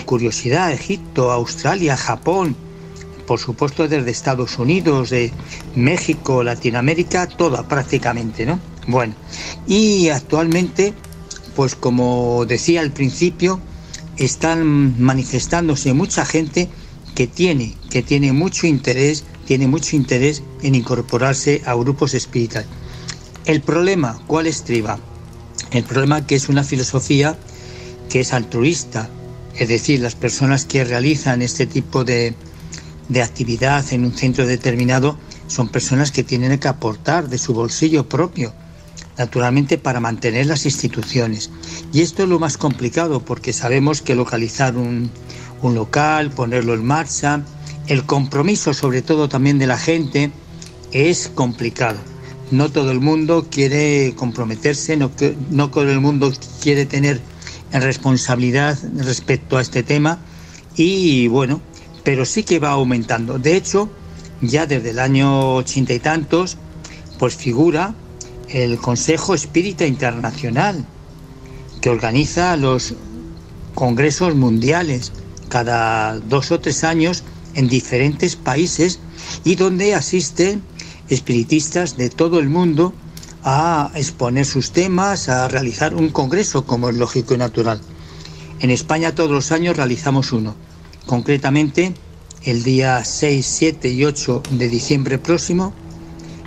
S7: curiosidad, Egipto, Australia, Japón, por supuesto desde Estados Unidos, de México, Latinoamérica, toda prácticamente, ¿no? Bueno, y actualmente, pues como decía al principio, están manifestándose mucha gente que tiene mucho interés en incorporarse a grupos espirituales. El problema, ¿cuál estriba? El problema que es una filosofía que es altruista, es decir, las personas que realizan este tipo de actividad en un centro determinado son personas que tienen que aportar de su bolsillo propio, naturalmente para mantener las instituciones. Y esto es lo más complicado, porque sabemos que localizar un local, ponerlo en marcha, el compromiso sobre todo también de la gente es complicado. No todo el mundo quiere comprometerse, no todo el mundo quiere tener responsabilidad respecto a este tema, y bueno, pero sí que va aumentando. De hecho, ya desde el año 80 y tantos, pues figura el Consejo Espírita Internacional, que organiza los congresos mundiales cada 2 o 3 años en diferentes países, y donde asisten espiritistas de todo el mundo a exponer sus temas, a realizar un congreso, como es lógico y natural. En España todos los años realizamos uno. Concretamente, el día 6, 7 y 8 de diciembre próximo,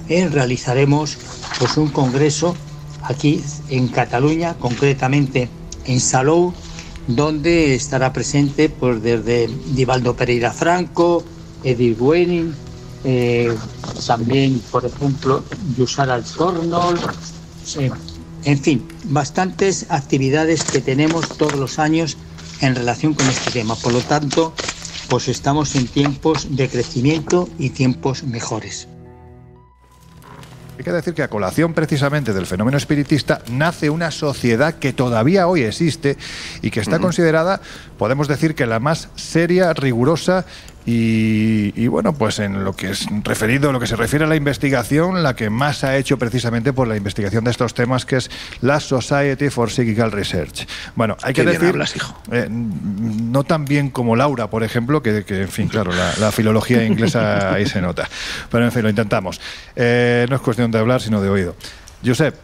S7: realizaremos pues un congreso aquí en Cataluña, concretamente en Salou, donde estará presente pues desde Divaldo Pereira Franco, Edith Wenning, también, por ejemplo, Yusar Al-Tornol, en fin, bastantes actividades que tenemos todos los años en relación con este tema. Por lo tanto, pues estamos en tiempos de crecimiento y tiempos mejores.
S1: Hay que decir que a colación precisamente del fenómeno espiritista nace una sociedad que todavía hoy existe y que está considerada, podemos decir, que la más seria, rigurosa y bueno, pues en lo que se refiere a la investigación, la que más ha hecho precisamente por la investigación de estos temas, que es la Society for Psychical Research. Bueno, hay que decir,
S4: hablas, hijo.
S1: No tan bien como Laura, por ejemplo, que en fin, claro, la filología inglesa ahí se nota. Pero en fin, lo intentamos. No es cuestión de hablar, sino de oído. Josep,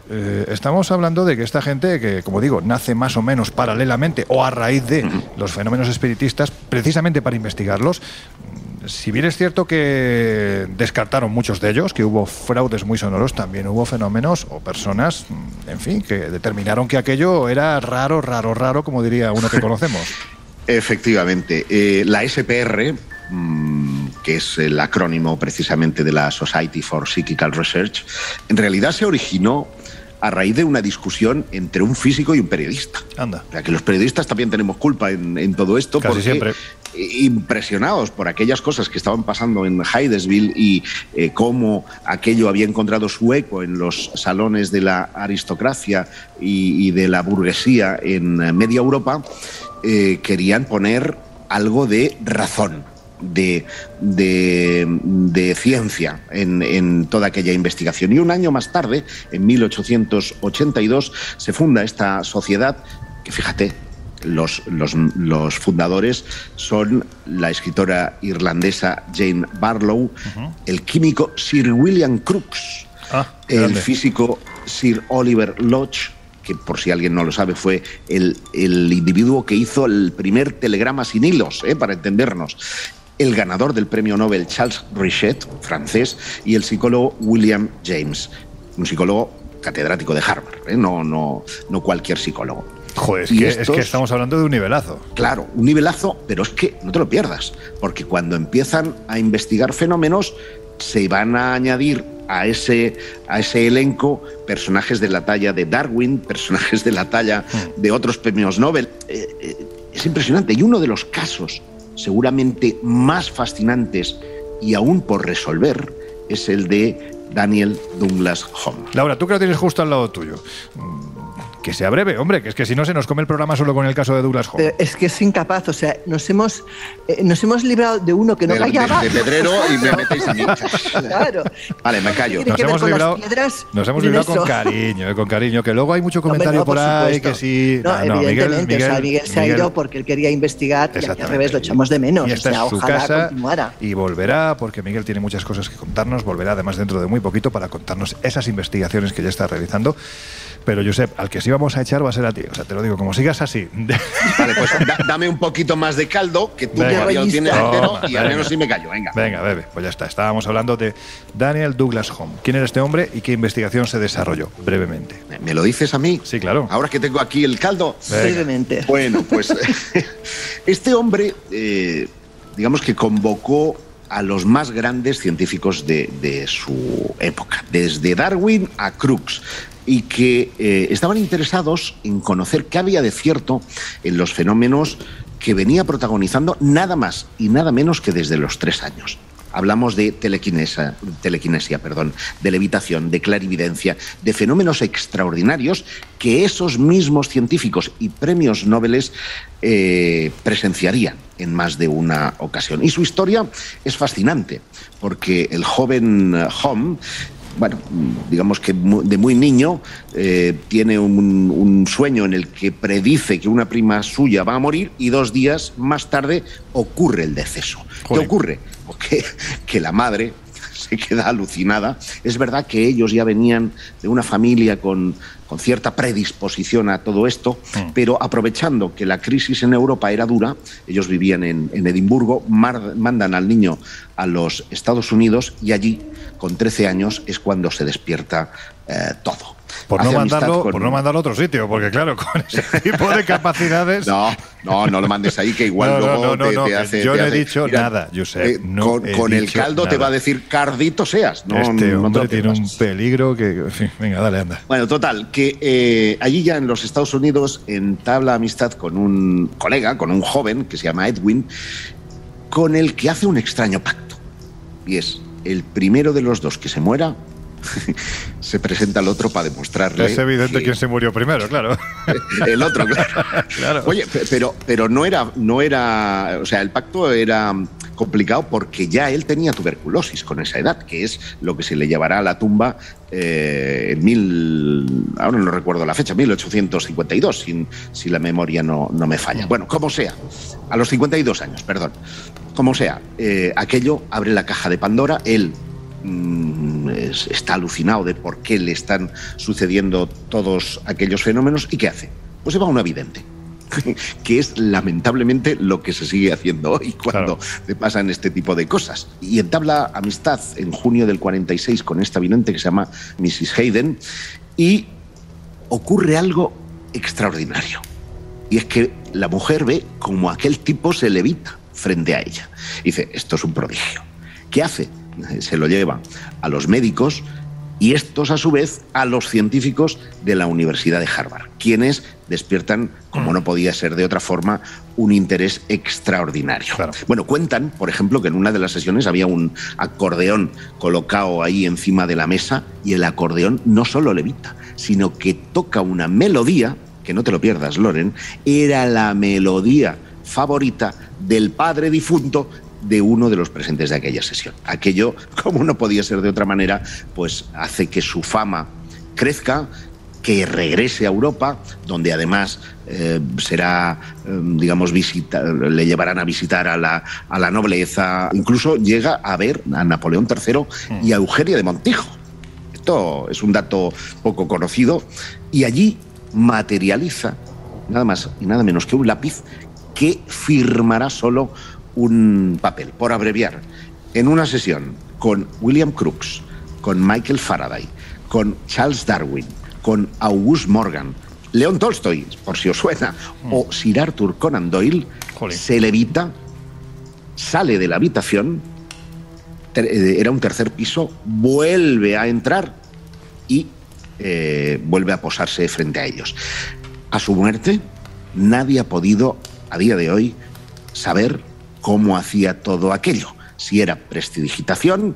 S1: estamos hablando de que esta gente, que como digo, nace más o menos paralelamente o a raíz de los fenómenos espiritistas, precisamente para investigarlos. Si bien es cierto que descartaron muchos de ellos, que hubo fraudes muy sonoros, también hubo fenómenos o personas, en fin, que determinaron que aquello era raro, como diría uno que conocemos.
S4: Efectivamente. La SPR, que es el acrónimo precisamente de la Society for Psychical Research, en realidad se originó a raíz de una discusión entre un físico y un periodista.
S1: Anda.
S4: O sea, que los periodistas también tenemos culpa en todo esto.
S1: Casi
S4: porque
S1: siempre.
S4: Impresionados por aquellas cosas que estaban pasando en Hydesville y cómo aquello había encontrado su eco en los salones de la aristocracia y de la burguesía en media Europa, querían poner algo de razón, de ciencia en toda aquella investigación. Y un año más tarde, en 1882, se funda esta sociedad que, fíjate, los fundadores son la escritora irlandesa Jane Barlow, el químico Sir William Crookes, el físico Sir Oliver Lodge, que por si alguien no lo sabe fue el individuo que hizo el primer telegrama sin hilos, para entendernos, el ganador del premio Nobel Charles Richet, francés, y el psicólogo William James, un psicólogo catedrático de Harvard, no cualquier psicólogo.
S1: Joder, es que estamos hablando de un nivelazo.
S4: Claro, un nivelazo, pero es que no te lo pierdas, porque cuando empiezan a investigar fenómenos se van a añadir a ese elenco personajes de la talla de Darwin, personajes de la talla de otros premios Nobel. Es impresionante. Y uno de los casos seguramente más fascinantes y aún por resolver es el de Daniel Douglas Home.
S1: Laura, tú que lo tienes justo al lado tuyo. Que sea breve, hombre, que es que si no se nos come el programa solo con el caso de Douglas Home.
S2: Pero es que es incapaz, o sea, nos hemos librado de uno que no callaba.
S4: De Pedrero y me metéis a mí.
S2: Claro.
S4: Vale, me callo.
S1: Nos hemos librado con cariño, que luego hay mucho comentario por ahí, que sí...
S2: No, evidentemente, Miguel se ha ido porque él quería investigar y al revés lo echamos de menos.
S1: Y esta
S2: o sea,
S1: es su
S2: ojalá
S1: casa
S2: continuara.
S1: Y volverá, porque Miguel tiene muchas cosas que contarnos, volverá además dentro de muy poquito para contarnos esas investigaciones que ya está realizando. Pero, Josep, al que sí vamos a echar va a ser a ti. O sea, te lo digo, como sigas así.
S4: Vale, pues dame un poquito más de caldo, que tú todavía lo tienes entero y al menos sí me callo. Venga,
S1: bebe. Pues ya está. Estábamos hablando de Daniel Douglas Home. ¿Quién era este hombre y qué investigación se desarrolló? Brevemente.
S4: ¿Me lo dices a mí?
S1: Sí, claro.
S4: Ahora que tengo aquí el caldo.
S2: Brevemente.
S4: Bueno, pues este hombre, digamos que convocó a los más grandes científicos de su época, desde Darwin a Crookes, y que estaban interesados en conocer qué había de cierto en los fenómenos que venía protagonizando nada más y nada menos que desde los 3 años. Hablamos de telequinesia, de levitación, de clarividencia, de fenómenos extraordinarios que esos mismos científicos y premios Nobel presenciarían en más de una ocasión. Y su historia es fascinante, porque el joven Home, bueno, digamos que de muy niño, tiene un sueño en el que predice que una prima suya va a morir y 2 días más tarde ocurre el deceso.
S1: Joder.
S4: ¿Qué ocurre? Que la madre se queda alucinada. Es verdad que ellos ya venían de una familia con cierta predisposición a todo esto, pero aprovechando que la crisis en Europa era dura, ellos vivían en Edimburgo, mandan al niño a los Estados Unidos y allí, con 13 años, es cuando se despierta todo.
S1: Por no mandarlo a otro sitio, porque claro, con ese tipo de capacidades...
S4: No lo mandes ahí, que igual luego te hace...
S1: Yo no he dicho nada, Josep.
S4: Con el caldo nada. Te va a decir cardito seas.
S1: Este hombre tiene un peligro que... En fin, venga, dale, anda.
S4: Bueno, total, que allí ya en los Estados Unidos entabla amistad con un colega, con un joven que se llama Edwin, con el que hace un extraño pacto. Y es el primero de los dos que se muera... se presenta al otro para demostrarle.
S1: Es evidente quién se murió primero, claro.
S4: El otro, claro. Oye, pero no era. O sea, el pacto era complicado porque ya él tenía tuberculosis con esa edad, que es lo que se le llevará a la tumba ahora no recuerdo la fecha, 1852, si la memoria no me falla. Bueno, como sea, a los 52 años, perdón. Como sea, aquello abre la caja de Pandora, él está alucinado de por qué le están sucediendo todos aquellos fenómenos. ¿Y qué hace? Pues se va a una vidente, que es lamentablemente lo que se sigue haciendo hoy cuando te pasan este tipo de cosas. Y entabla amistad en junio del 46 con esta vidente que se llama Mrs. Hayden, y ocurre algo extraordinario. Y es que la mujer ve como aquel tipo se levita frente a ella. Dice, esto es un prodigio. ¿Qué hace? Se lo lleva a los médicos y estos, a su vez, a los científicos de la Universidad de Harvard, quienes despiertan, como no podía ser de otra forma, un interés extraordinario. Claro. Bueno, cuentan, por ejemplo, que en una de las sesiones había un acordeón colocado ahí encima de la mesa y el acordeón no solo levita, sino que toca una melodía, que no te lo pierdas, Loren, era la melodía favorita del padre difunto de uno de los presentes de aquella sesión. Aquello, como no podía ser de otra manera, pues hace que su fama crezca, que regrese a Europa, donde además será, digamos, le llevarán a visitar a la nobleza. Incluso llega a ver a Napoleón III y a Eugenia de Montijo. Esto es un dato poco conocido. Y allí materializa nada más y nada menos que un lápiz que firmará solo un papel, por abreviar, en una sesión con William Crookes, con Michael Faraday, con Charles Darwin, con August Morgan, León Tolstoy, por si os suena, o Sir Arthur Conan Doyle, se levita, sale de la habitación, era un tercer piso, vuelve a entrar y vuelve a posarse frente a ellos. A su muerte, nadie ha podido, a día de hoy, saber cómo hacía todo aquello. Si era prestidigitación,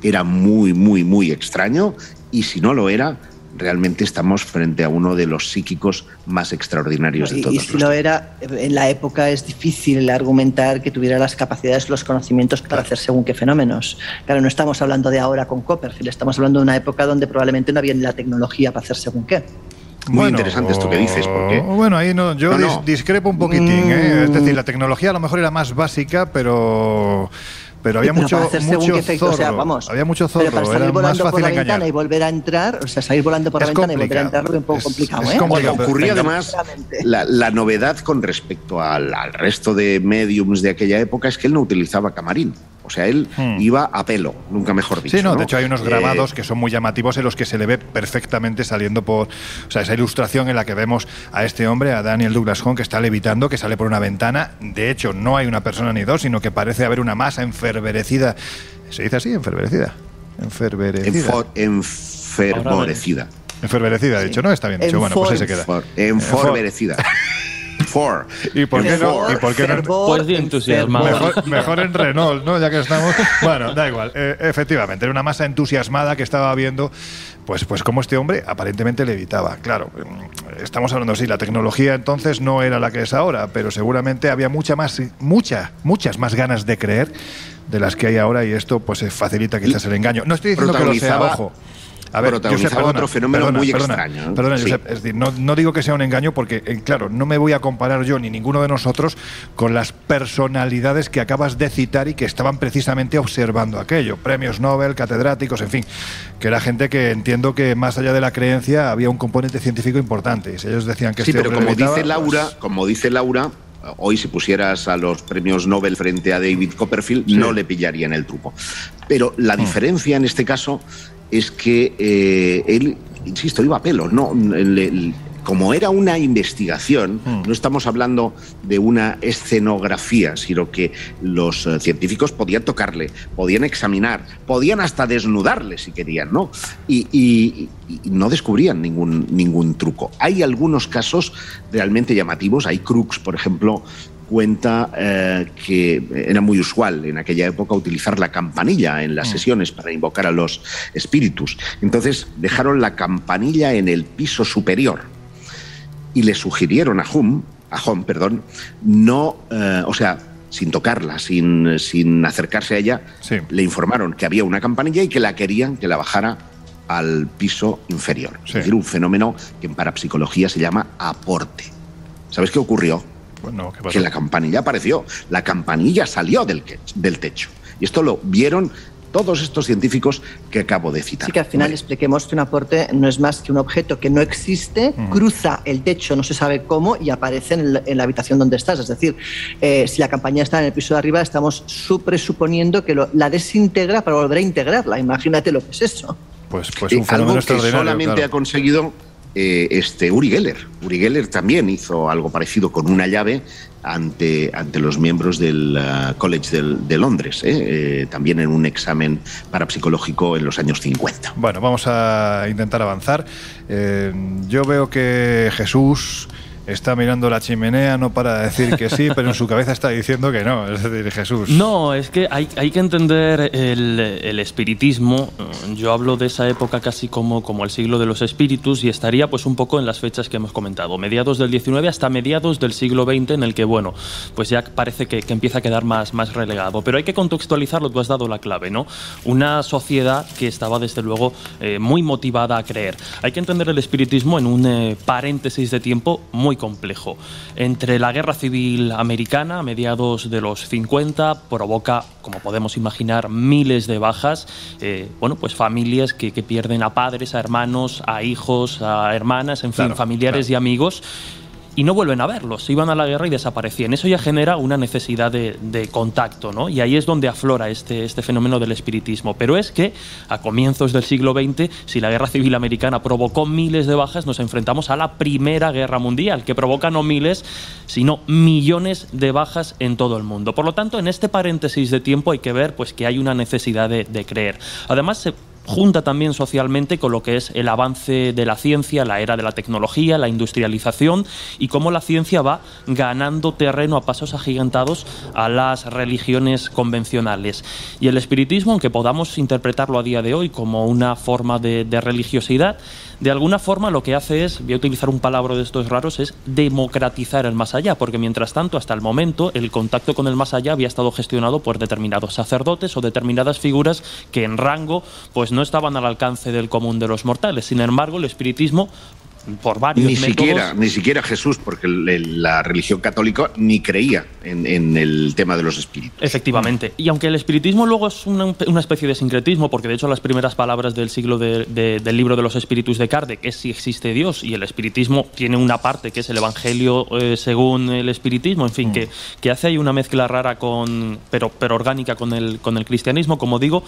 S4: era muy, muy, muy extraño, y si no lo era, realmente estamos frente a uno de los psíquicos más extraordinarios de todos.
S2: Y si lo era, en la época es difícil argumentar que tuviera las capacidades, los conocimientos para hacer según qué fenómenos. Claro, no estamos hablando de ahora con Copperfield, estamos hablando de una época donde probablemente no había ni la tecnología para hacer según qué.
S4: Muy interesante esto que dices, porque...
S1: Bueno, ahí yo discrepo un poquitín, Es decir, la tecnología a lo mejor era más básica, pero había mucho zorro.
S2: O sea, vamos,
S1: había mucho zorro,
S2: pero para salir
S1: era
S2: volando
S1: más fácil
S2: por la
S1: engañar.
S2: ventana y volver a entrar, o sea, salir volando por la ventana y volver a entrar es un poco complicado,
S1: es complicado.
S4: Bueno, ocurría además, la novedad con respecto al resto de mediums de aquella época es que él no utilizaba camarín. O sea, él iba a pelo, nunca mejor dicho.
S1: Sí, ¿no? De hecho hay unos grabados que son muy llamativos en los que se le ve perfectamente saliendo por... O sea, esa ilustración en la que vemos a este hombre, a Daniel Douglas Home, que está levitando, que sale por una ventana. De hecho, no hay una persona ni dos, sino que parece haber una masa enferverecida. ¿Se dice así? ¿Enferverecida?
S4: Enfervorecida.
S1: Enferverecida, dicho, ¿no? Está bien dicho. Bueno, pues ahí se queda.
S4: Enferverecida.
S1: ¿Y por qué no?
S3: Pues de entusiasmado.
S1: Mejor en Renault, ¿no? Ya que estamos. Bueno, da igual. Efectivamente, era una masa entusiasmada que estaba viendo, pues como este hombre aparentemente levitaba. Claro, estamos hablando así. La tecnología entonces no era la que es ahora, pero seguramente había muchas más ganas de creer de las que hay ahora, y esto pues facilita quizás el engaño. No estoy diciendo que lo sea, ojo. A ver,
S4: protagonizaba otro fenómeno muy extraño.
S1: Perdona, sí. Josep, es decir, no digo que sea un engaño porque, claro, no me voy a comparar yo ni ninguno de nosotros con las personalidades que acabas de citar y que estaban precisamente observando aquello. Premios Nobel, catedráticos, en fin, que era gente que entiendo que más allá de la creencia había un componente científico importante. Y si ellos decían que
S4: sí, pero como dice Laura, hoy si pusieras a los premios Nobel frente a David Copperfield, no le pillarían el truco. Pero la diferencia en este caso es que él, insisto, iba a pelo, no, como era una investigación, no estamos hablando de una escenografía, sino que los científicos podían tocarle, podían examinar, podían hasta desnudarle si querían, ¿no? Y no descubrían ningún truco. Hay algunos casos realmente llamativos. Hay Crookes, por ejemplo, cuenta que era muy usual en aquella época utilizar la campanilla en las sesiones para invocar a los espíritus. Entonces dejaron la campanilla en el piso superior y le sugirieron a Home, no, o sea, sin tocarla, sin acercarse a ella, le informaron que había una campanilla y que la querían que la bajara al piso inferior. Es decir, un fenómeno que en parapsicología se llama aporte. ¿Sabes qué ocurrió?
S1: Bueno, ¿qué pasó?
S4: Que la campanilla apareció, la campanilla salió del techo. Y esto lo vieron todos estos científicos que acabo de citar.
S2: Sí, que al final expliquemos que un aporte no es más que un objeto que no existe, cruza el techo, no se sabe cómo, y aparece en la habitación donde estás. Es decir, si la campanilla está en el piso de arriba, estamos presuponiendo que la desintegra para volver a integrarla. Imagínate lo que es eso.
S1: Pues un fenómeno
S4: algo
S1: extraordinario.
S4: Que solamente ha conseguido Uri Geller. Uri Geller también hizo algo parecido con una llave ante los miembros del College de Londres, también en un examen parapsicológico en los años 50.
S1: Bueno, vamos a intentar avanzar. Yo veo que Jesús está mirando la chimenea, no para decir que sí, pero en su cabeza está diciendo que no. Es decir, Jesús.
S3: No, es que hay que entender el espiritismo. Yo hablo de esa época casi como el siglo de los espíritus, y estaría pues un poco en las fechas que hemos comentado, mediados del 19 hasta mediados del siglo XX, en el que, bueno, pues ya parece que empieza a quedar más relegado. Pero hay que contextualizarlo, tú has dado la clave, ¿no? Una sociedad que estaba, desde luego, muy motivada a creer. Hay que entender el espiritismo en un paréntesis de tiempo muy complejo. Entre la Guerra Civil Americana, a mediados de los 50, provoca, como podemos imaginar, miles de bajas. Bueno, pues familias que pierden a padres, a hermanos, a hijos, a hermanas, en fin, familiares y amigos, y no vuelven a verlos. Se iban a la guerra y desaparecían. Eso ya genera una necesidad de contacto, ¿no? Y ahí es donde aflora este fenómeno del espiritismo. Pero es que a comienzos del siglo XX, si la Guerra Civil Americana provocó miles de bajas, nos enfrentamos a la Primera Guerra Mundial, que provoca no miles, sino millones de bajas en todo el mundo. Por lo tanto, en este paréntesis de tiempo hay que ver pues que hay una necesidad de creer. Además, se junta también socialmente con lo que es el avance de la ciencia, la era de la tecnología, la industrialización, y cómo la ciencia va ganando terreno a pasos agigantados a las religiones convencionales. Y el espiritismo, aunque podamos interpretarlo a día de hoy como una forma de religiosidad, de alguna forma lo que hace es, voy a utilizar un palabra de estos raros, es democratizar el más allá, porque mientras tanto, hasta el momento, el contacto con el más allá había estado gestionado por determinados sacerdotes o determinadas figuras que en rango pues no estaban al alcance del común de los mortales. Sin embargo, el espiritismo, por varios métodos...
S4: Ni siquiera Jesús, porque la religión católica ni creía en el tema de los espíritus.
S3: Efectivamente. Y aunque el espiritismo luego es una especie de sincretismo, porque de hecho las primeras palabras del siglo del libro de los espíritus de Kardec es si existe Dios, y el espiritismo tiene una parte que es el evangelio según el espiritismo, en fin, que hace ahí una mezcla rara pero orgánica con el cristianismo. Como digo,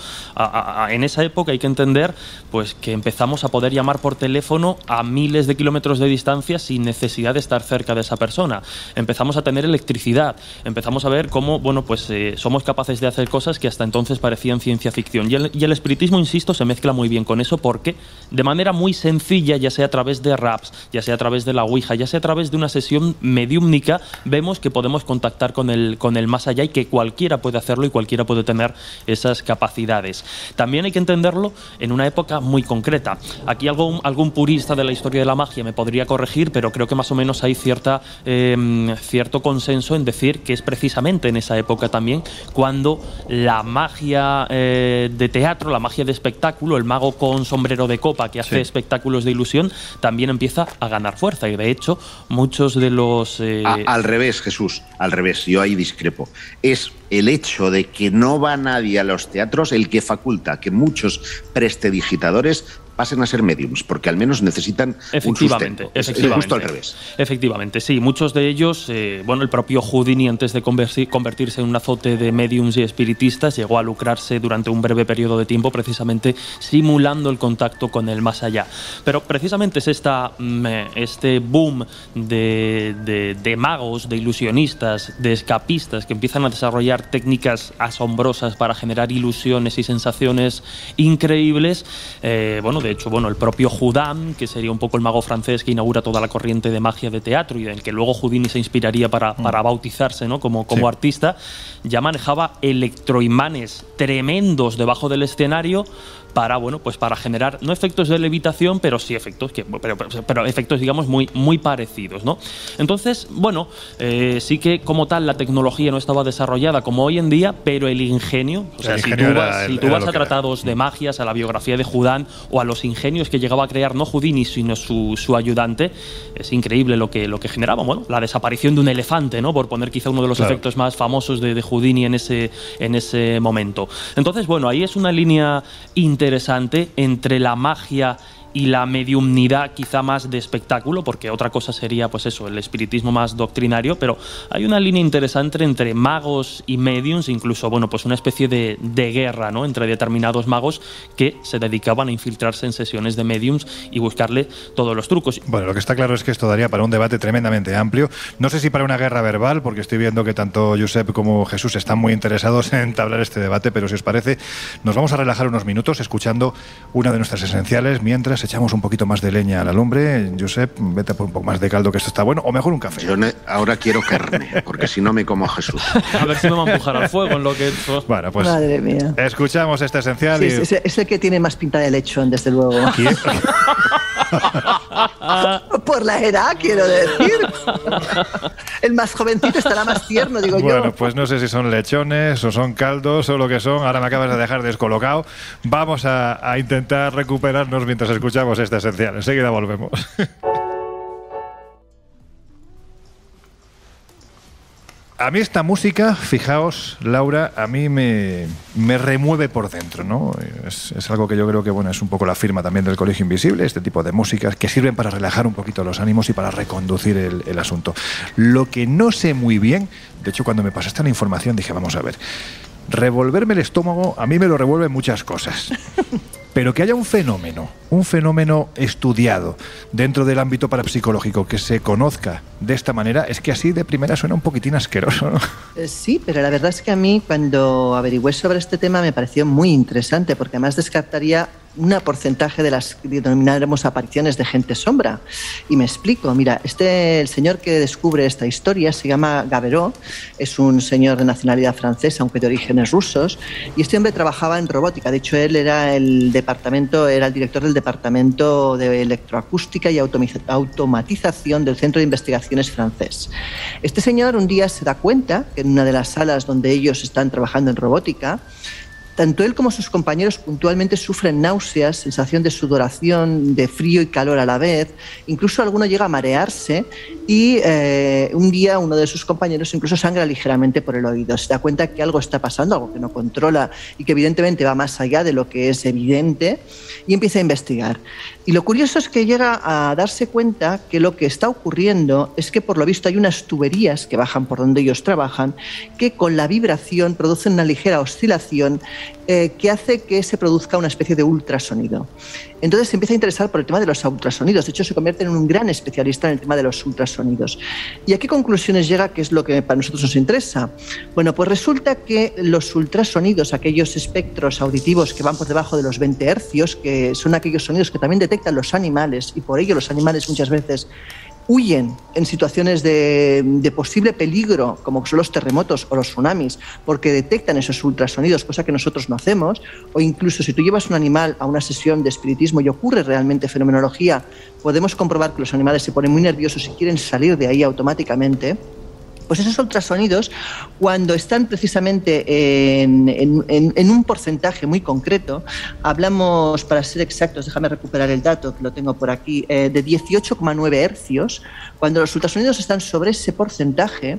S3: en esa época hay que entender pues que empezamos a poder llamar por teléfono a miles de kilómetros de distancia sin necesidad de estar cerca de esa persona. Empezamos a tener electricidad, empezamos a ver cómo, bueno, pues somos capaces de hacer cosas que hasta entonces parecían ciencia ficción. Y el espiritismo, insisto, se mezcla muy bien con eso, porque de manera muy sencilla, ya sea a través de raps, ya sea a través de la Ouija, ya sea a través de una sesión mediúmnica, vemos que podemos contactar con el más allá, y que cualquiera puede hacerlo y cualquiera puede tener esas capacidades. También hay que entenderlo en una época muy concreta. Aquí algún purista de la historia de la magia me podría corregir, pero creo que más o menos hay cierto consenso en decir que es precisamente en esa época también cuando la magia de teatro, la magia de espectáculo, el mago con sombrero de copa que hace espectáculos de ilusión, también empieza a ganar fuerza. Y de hecho, muchos de los...
S4: Al revés, Jesús, al revés, yo ahí discrepo. Es el hecho de que no va nadie a los teatros el que faculta que muchos prestidigitadores pasen a ser mediums, porque al menos necesitan un sustento. Es justo al revés.
S3: Efectivamente, sí. Muchos de ellos, bueno, el propio Houdini, antes de convertirse en un azote de mediums y espiritistas, llegó a lucrarse durante un breve periodo de tiempo precisamente simulando el contacto con el más allá. Pero precisamente es este boom de magos, de ilusionistas, de escapistas, que empiezan a desarrollar técnicas asombrosas para generar ilusiones y sensaciones increíbles. Bueno, de hecho, el propio Houdin, que sería un poco el mago francés que inaugura toda la corriente de magia de teatro y del que luego Houdini se inspiraría para bautizarse, ¿no? como artista, ya manejaba electroimanes tremendos debajo del escenario para generar, no efectos de levitación, pero sí efectos pero efectos, digamos, muy parecidos, ¿no? Entonces, sí que como tal la tecnología no estaba desarrollada como hoy en día, pero el ingenio, si tú vas a tratados de magias, a la biografía de Houdin o a los ingenios que llegaba a crear no Houdini sino su ayudante, es increíble lo que generaba. Bueno, la desaparición de un elefante, ¿no? Por poner quizá uno de los efectos más famosos de Houdini en ese momento. Entonces, ahí es una línea interesante entre la magia y la mediumnidad quizá más de espectáculo, porque otra cosa sería pues eso, el espiritismo más doctrinario, pero hay una línea interesante entre magos y mediums, incluso bueno, pues una especie de guerra, ¿no?, entre determinados magos que se dedicaban a infiltrarse en sesiones de mediums y buscarle todos los trucos.
S1: Bueno, lo que está claro es que esto daría para un debate tremendamente amplio. No sé si para una guerra verbal, porque estoy viendo que tanto Josep como Jesús están muy interesados en entablar este debate, pero si os parece, nos vamos a relajar unos minutos escuchando una de nuestras esenciales mientras echamos un poquito más de leña a la lumbre. Josep, vete por un poco más de caldo, que esto está bueno, o mejor un café.
S4: Yo ahora quiero carne, porque si no me como a Jesús.
S3: A ver si me va a empujar al fuego en lo que...
S1: Bueno, pues
S2: madre mía,
S1: escuchamos esta esencial.
S2: Sí,
S1: y...
S2: es el que tiene más pinta de lechón, desde luego. Por la edad, quiero decir. El más jovencito estará más tierno, digo yo.
S1: Bueno, pues no sé si son lechones o son caldos o lo que son. Ahora me acabas de dejar descolocado. Vamos a intentar recuperarnos mientras escuchamos esta esencial. Enseguida volvemos. A mí esta música, fijaos, Laura, a mí me remueve por dentro, ¿no? Es algo que yo creo que, bueno, es un poco la firma también del Colegio Invisible, este tipo de músicas que sirven para relajar un poquito los ánimos y para reconducir el asunto. Lo que no sé muy bien, de hecho, cuando me pasaste la información dije, vamos a ver, revolverme el estómago a mí me lo revuelven muchas cosas. Pero que haya un fenómeno estudiado dentro del ámbito parapsicológico que se conozca de esta manera, es que así de primera suena un poquitín asqueroso, ¿no?
S2: Sí, pero la verdad es que a mí cuando averigüé sobre este tema me pareció muy interesante, porque además descartaría un porcentaje de las que denominaremos apariciones de gente sombra. Y me explico. Mira, el señor que descubre esta historia se llama Gaverot, es un señor de nacionalidad francesa, aunque de orígenes rusos, y este hombre trabajaba en robótica. De hecho, él era el director del departamento de electroacústica y automatización del Centro de Investigaciones francés. Este señor un día se da cuenta que en una de las salas donde ellos están trabajando en robótica, tanto él como sus compañeros puntualmente sufren náuseas, sensación de sudoración, de frío y calor a la vez. Incluso alguno llega a marearse y un día uno de sus compañeros incluso sangra ligeramente por el oído. Se da cuenta que algo está pasando, algo que no controla y que evidentemente va más allá de lo que es evidente, y empieza a investigar. Y lo curioso es que llega a darse cuenta que lo que está ocurriendo es que por lo visto hay unas tuberías que bajan por donde ellos trabajan que con la vibración producen una ligera oscilación que hace que se produzca una especie de ultrasonido. Entonces se empieza a interesar por el tema de los ultrasonidos. De hecho, se convierte en un gran especialista en el tema de los ultrasonidos. ¿Y a qué conclusiones llega? ¿Qué es lo que para nosotros nos interesa? Bueno, pues resulta que los ultrasonidos, aquellos espectros auditivos que van por debajo de los 20 hercios, que son aquellos sonidos que también detectan los animales, y por ello los animales muchas veces huyen en situaciones de posible peligro, como son los terremotos o los tsunamis, porque detectan esos ultrasonidos, cosa que nosotros no hacemos. O incluso si tú llevas un animal a una sesión de espiritismo y ocurre realmente fenomenología, podemos comprobar que los animales se ponen muy nerviosos y quieren salir de ahí automáticamente. Pues esos ultrasonidos, cuando están precisamente en un porcentaje muy concreto, hablamos, para ser exactos, déjame recuperar el dato, que lo tengo por aquí, de 18,9 hercios, cuando los ultrasonidos están sobre ese porcentaje,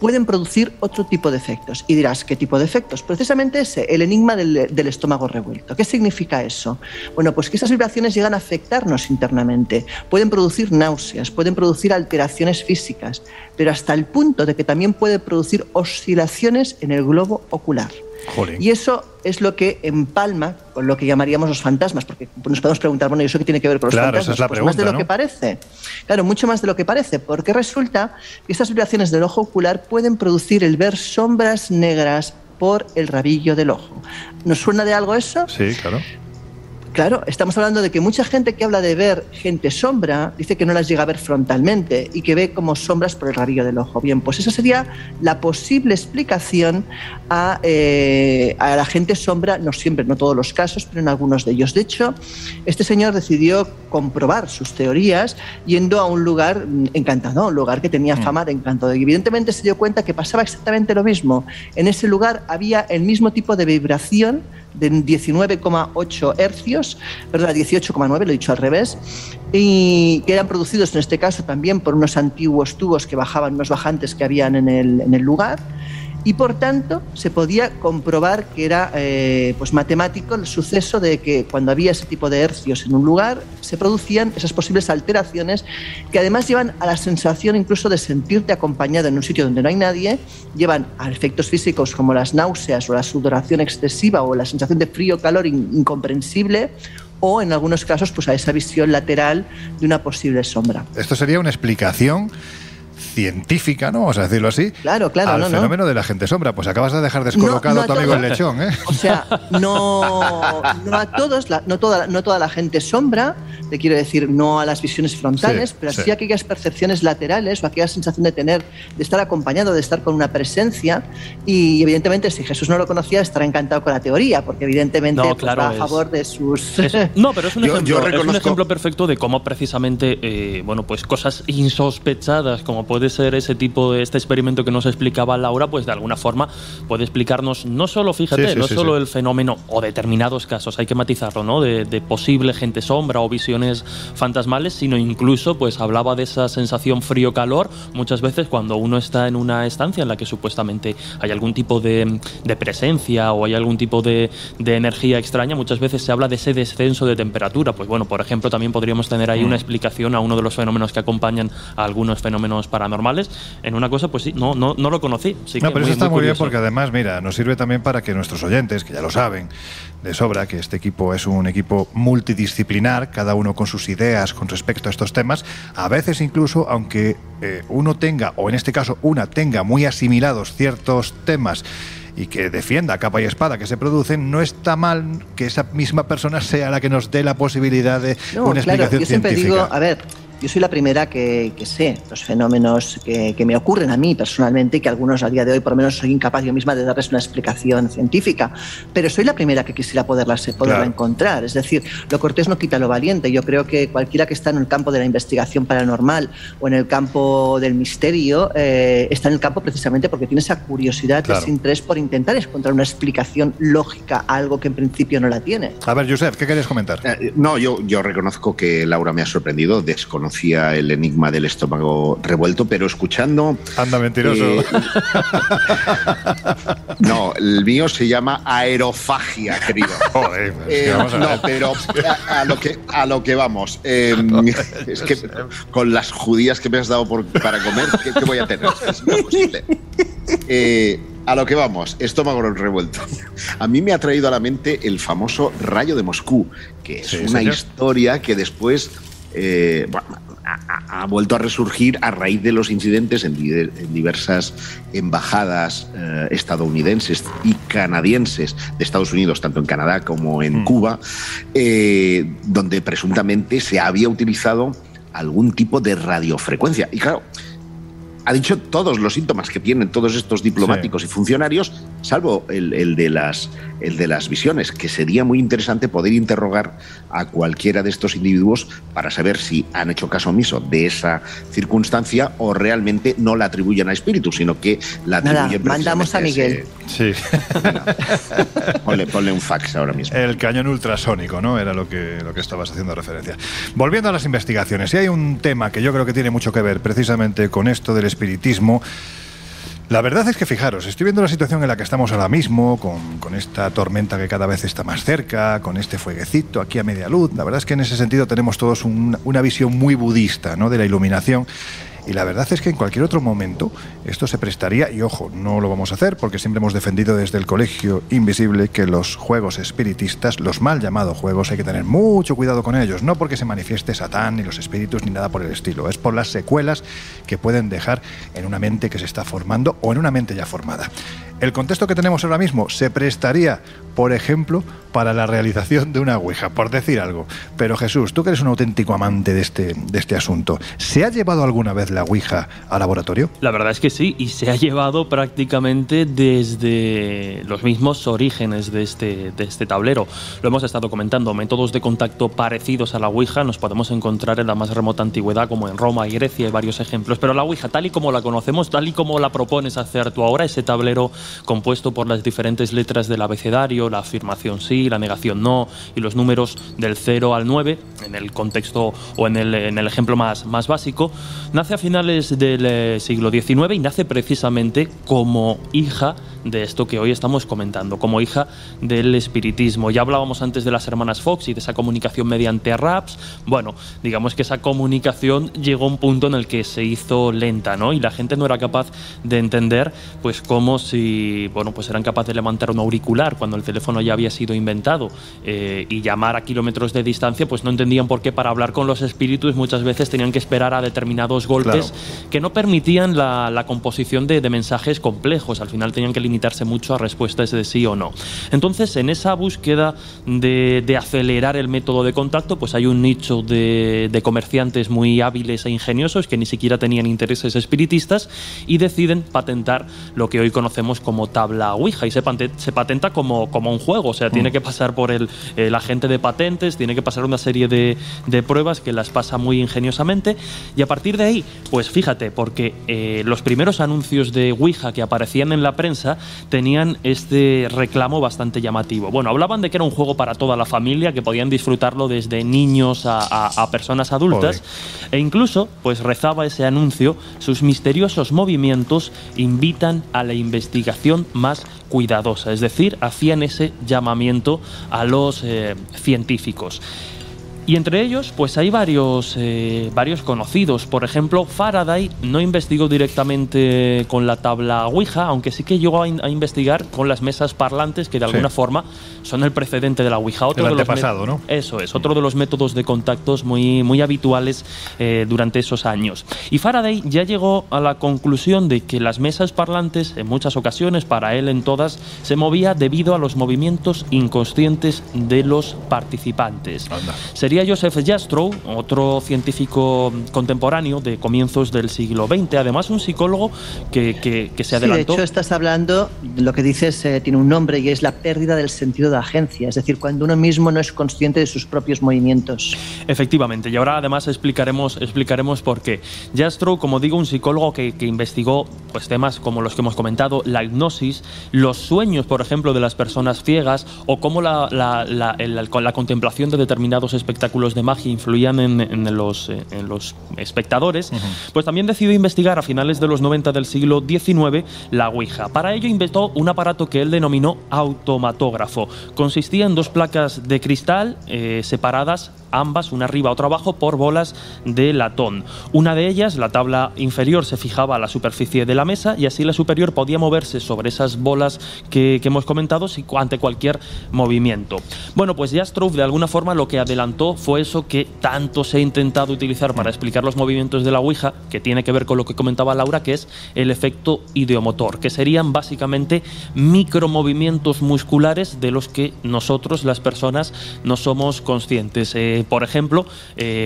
S2: pueden producir otro tipo de efectos. Y dirás, ¿qué tipo de efectos? Precisamente ese, el enigma del estómago revuelto. ¿Qué significa eso? Bueno, pues que esas vibraciones llegan a afectarnos internamente, pueden producir náuseas, pueden producir alteraciones físicas, pero hasta el punto de que también puede producir oscilaciones en el globo ocular.
S1: Jolín.
S2: Y eso es lo que empalma con lo que llamaríamos los fantasmas, porque nos podemos preguntar, bueno, ¿y eso qué tiene que ver con los fantasmas?
S1: Esa es la pregunta,
S2: más de lo
S1: ¿no?
S2: que parece. Claro, mucho más de lo que parece, porque resulta que estas vibraciones del ojo ocular pueden producir el ver sombras negras por el rabillo del ojo. ¿Nos suena de algo eso?
S1: Sí, claro.
S2: Claro, estamos hablando de que mucha gente que habla de ver gente sombra dice que no las llega a ver frontalmente y que ve como sombras por el rabillo del ojo. Bien, pues esa sería la posible explicación a la gente sombra, no siempre, no todos los casos, pero en algunos de ellos. De hecho, este señor decidió comprobar sus teorías yendo a un lugar encantado, un lugar que tenía fama de encanto. Y evidentemente se dio cuenta que pasaba exactamente lo mismo. En ese lugar había el mismo tipo de vibración de 19,8 hercios, perdón, 18,9, lo he dicho al revés, y que eran producidos en este caso también por unos antiguos tubos que bajaban, unos bajantes que habían en el lugar. y por tanto se podía comprobar que era pues matemático el suceso de que cuando había ese tipo de hercios en un lugar se producían esas posibles alteraciones que además llevan a la sensación incluso de sentirte acompañado en un sitio donde no hay nadie, llevan a efectos físicos como las náuseas o la sudoración excesiva o la sensación de frío-calor incomprensible, o en algunos casos pues a esa visión lateral de una posible sombra.
S1: Esto sería una explicación científica, ¿no? Vamos a decirlo así.
S2: Claro,
S1: al fenómeno de la gente sombra. Pues acabas de dejar descolocado a tu amigo el lechón, ¿eh?
S2: O sea, no a todos, no toda la gente sombra, te quiero decir, no a las visiones frontales, pero sí a aquellas percepciones laterales o aquella sensación de estar acompañado, de estar con una presencia. Y evidentemente, si Jesús no lo conocía, estará encantado con la teoría, porque evidentemente va a favor de sus...
S3: No, pero es un ejemplo perfecto de cómo precisamente, pues cosas insospechadas, como puede ser ese tipo de este experimento que nos explicaba Laura, pues de alguna forma puede explicarnos no solo, solo el fenómeno o determinados casos, hay que matizarlo, ¿no? De posible gente sombra o visiones fantasmales, sino incluso pues hablaba de esa sensación frío-calor muchas veces cuando uno está en una estancia en la que supuestamente hay algún tipo de presencia o hay algún tipo de energía extraña. Muchas veces se habla de ese descenso de temperatura. Pues bueno, por ejemplo, también podríamos tener ahí una explicación a uno de los fenómenos que acompañan a algunos fenómenos paranormales. En una cosa, pues sí, no lo conocí. Sí,
S1: no, pero eso está muy bien, porque además, mira, nos sirve también para que nuestros oyentes, que ya lo saben de sobra, que este equipo es un equipo multidisciplinar, cada uno con sus ideas con respecto a estos temas, a veces incluso, aunque uno tenga, o en este caso una tenga muy asimilados ciertos temas y que defienda capa y espada que se producen, no está mal que esa misma persona sea la que nos dé la posibilidad de una explicación científica. Yo siempre digo,
S2: a ver, yo soy la primera que sé los fenómenos que me ocurren a mí personalmente y que algunos a día de hoy por lo menos soy incapaz yo misma de darles una explicación científica, pero soy la primera que quisiera poderla encontrar. Es decir, lo cortés no quita lo valiente. Yo creo que cualquiera que está en el campo de la investigación paranormal o en el campo del misterio está en el campo precisamente porque tiene esa curiosidad, ese interés por intentar encontrar una explicación lógica a algo que en principio no la tiene.
S1: A ver, Josep, ¿qué querías comentar?
S4: No, yo reconozco que Laura me ha sorprendido, desconocía el enigma del estómago revuelto, pero escuchando...
S1: Anda, mentiroso.
S4: No, el mío se llama aerofagia, querido.
S1: Joder, vamos a ver.
S4: No, pero a lo que vamos. Es que con las judías que me has dado para comer, ¿qué voy a tener? Es imposible. A lo que vamos, estómago revuelto. A mí me ha traído a la mente el famoso rayo de Moscú, que es una historia que después ha vuelto a resurgir a raíz de los incidentes en diversas embajadas estadounidenses y canadienses de Estados Unidos, tanto en Canadá como en Cuba, donde presuntamente se había utilizado algún tipo de radiofrecuencia. Y claro, ha dicho todos los síntomas que tienen todos estos diplomáticos y funcionarios, salvo el de las visiones, que sería muy interesante poder interrogar a cualquiera de estos individuos para saber si han hecho caso omiso de esa circunstancia o realmente no la atribuyen a espíritus, sino que la atribuyen...
S2: Mandamos a Miguel.
S1: Sí.
S4: Ponle un fax ahora mismo.
S1: El cañón ultrasónico, ¿no? Era lo que estabas haciendo referencia. Volviendo a las investigaciones, y hay un tema que yo creo que tiene mucho que ver precisamente con esto del espiritismo. La verdad es que, fijaros, estoy viendo la situación en la que estamos ahora mismo, con esta tormenta que cada vez está más cerca, con este fueguecito aquí a media luz. La verdad es que en ese sentido tenemos todos una visión muy budista, ¿no?, de la iluminación. Y la verdad es que en cualquier otro momento esto se prestaría, y ojo, no lo vamos a hacer porque siempre hemos defendido desde el Colegio Invisible que los juegos espiritistas, los mal llamados juegos, hay que tener mucho cuidado con ellos, no porque se manifieste Satán ni los espíritus ni nada por el estilo, es por las secuelas que pueden dejar en una mente que se está formando o en una mente ya formada. El contexto que tenemos ahora mismo se prestaría, por ejemplo, para la realización de una ouija, por decir algo. Pero Jesús, tú que eres un auténtico amante de este asunto, ¿se ha llevado alguna vez la ouija al laboratorio?
S3: La verdad es que sí, y se ha llevado prácticamente desde los mismos orígenes de este tablero. Lo hemos estado comentando, métodos de contacto parecidos a la ouija nos podemos encontrar en la más remota antigüedad, como en Roma y Grecia, hay varios ejemplos. Pero la ouija, tal y como la conocemos, tal y como la propones hacer tú ahora, ese tablero compuesto por las diferentes letras del abecedario, la afirmación sí, la negación no, y los números del 0 al 9, en el contexto o en el ejemplo más básico, nace a finales del siglo XIX y nace precisamente como hija de esto que hoy estamos comentando, como hija del espiritismo. Ya hablábamos antes de las hermanas Fox y de esa comunicación mediante raps. Bueno, digamos que esa comunicación llegó a un punto en el que se hizo lenta, ¿no? Y la gente no era capaz de entender, pues, cómo si, bueno, pues eran capaces de levantar un auricular cuando el teléfono ya había sido inventado y llamar a kilómetros de distancia, pues no entendían por qué para hablar con los espíritus muchas veces tenían que esperar a determinados golpes que no permitían la composición de mensajes complejos. Al final tenían que limitarse mucho a respuestas de sí o no. Entonces, en esa búsqueda de acelerar el método de contacto, pues hay un nicho de comerciantes muy hábiles e ingeniosos que ni siquiera tenían intereses espiritistas y deciden patentar lo que hoy conocemos como tabla Ouija, y se patenta como un juego. O sea, tiene que pasar por el agente de patentes, tiene que pasar una serie de pruebas que las pasa muy ingeniosamente, y a partir de ahí, pues fíjate, porque los primeros anuncios de Ouija que aparecían en la prensa tenían este reclamo bastante llamativo. Bueno, hablaban de que era un juego para toda la familia, que podían disfrutarlo desde niños a personas adultas. E incluso, pues rezaba ese anuncio: sus misteriosos movimientos invitan a la investigación más cuidadosa. Es decir, hacían ese llamamiento a los científicos. Y entre ellos, pues hay varios conocidos. Por ejemplo, Faraday no investigó directamente con la tabla Ouija, aunque sí que llegó a investigar con las mesas parlantes, que de alguna forma son el precedente de la Ouija. Otro
S1: el antepasado, ¿no?
S3: Eso es, otro de los métodos de contactos muy habituales durante esos años. Y Faraday ya llegó a la conclusión de que las mesas parlantes, en muchas ocasiones, para él en todas, se movía debido a los movimientos inconscientes de los participantes.
S1: Anda.
S3: Sería Joseph Jastrow, otro científico contemporáneo de comienzos del siglo XX, además un psicólogo que se adelantó.
S2: Sí, de hecho estás hablando, lo que dices tiene un nombre, y es la pérdida del sentido de agencia, es decir, cuando uno mismo no es consciente de sus propios movimientos.
S3: Efectivamente, y ahora además explicaremos por qué. Jastrow, como digo, un psicólogo que investigó, pues, temas como los que hemos comentado, la hipnosis, los sueños, por ejemplo, de las personas ciegas, o cómo la contemplación de determinados espectáculos de magia influían en los espectadores. Pues también decidió investigar a finales de los 90 del siglo XIX la Ouija. Para ello inventó un aparato que él denominó automatógrafo. Consistía en dos placas de cristal separadas, ambas, una arriba, otra abajo, por bolas de latón. Una de ellas, la tabla inferior, se fijaba a la superficie de la mesa, y así la superior podía moverse sobre esas bolas que hemos comentado ante cualquier movimiento. Bueno, pues Jastrow de alguna forma lo que adelantó fue eso que tanto se ha intentado utilizar para explicar los movimientos de la Ouija, que tiene que ver con lo que comentaba Laura, que es el efecto ideomotor, que serían básicamente micromovimientos musculares de los que nosotros, las personas, no somos conscientes. Por ejemplo,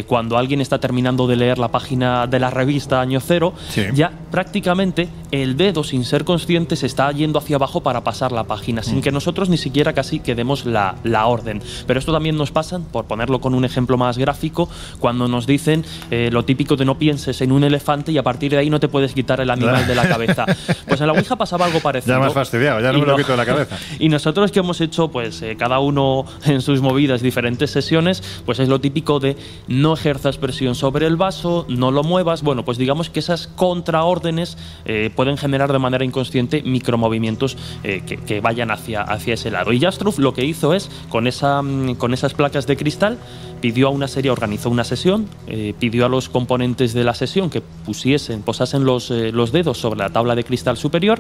S3: cuando alguien está terminando de leer la página de la revista Año Cero, ya prácticamente el dedo, sin ser consciente, se está yendo hacia abajo para pasar la página, sin que nosotros ni siquiera casi que demos la orden. Pero esto también nos pasa, por ponerlo con un ejemplo más gráfico, cuando nos dicen lo típico de no pienses en un elefante y a partir de ahí no te puedes quitar el animal de la cabeza. Pues en la Ouija pasaba algo parecido.
S1: Ya me has fastidiado, ya no me lo quito de la cabeza.
S3: Y nosotros, que hemos hecho, pues cada uno en sus movidas, diferentes sesiones, pues es lo típico de no ejerzas presión sobre el vaso, no lo muevas. Bueno, pues digamos que esas contraórdenes pueden generar de manera inconsciente micromovimientos que vayan hacia ese lado. Y Jastrow lo que hizo es, con esas placas de cristal, organizó una sesión, pidió a los componentes de la sesión que posasen los dedos sobre la tabla de cristal superior.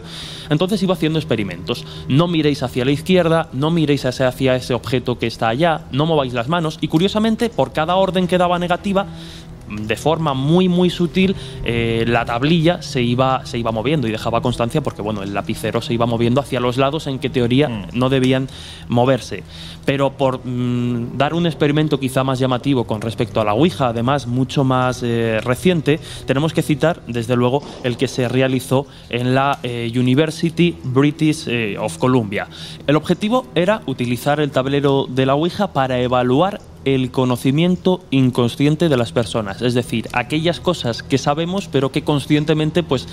S3: Entonces iba haciendo experimentos. No miréis hacia la izquierda, no miréis hacia ese objeto que está allá, no mováis las manos, y curiosamente, por cada orden que daba negativa, de forma muy sutil, la tablilla se iba moviendo y dejaba constancia, porque bueno, el lapicero se iba moviendo hacia los lados en que teoría no debían moverse. Pero por dar un experimento quizá más llamativo con respecto a la Ouija, además mucho más reciente, tenemos que citar desde luego el que se realizó en la University British of Columbia. El objetivo era utilizar el tablero de la Ouija para evaluar el conocimiento inconsciente de las personas, es decir, aquellas cosas que sabemos pero que conscientemente pues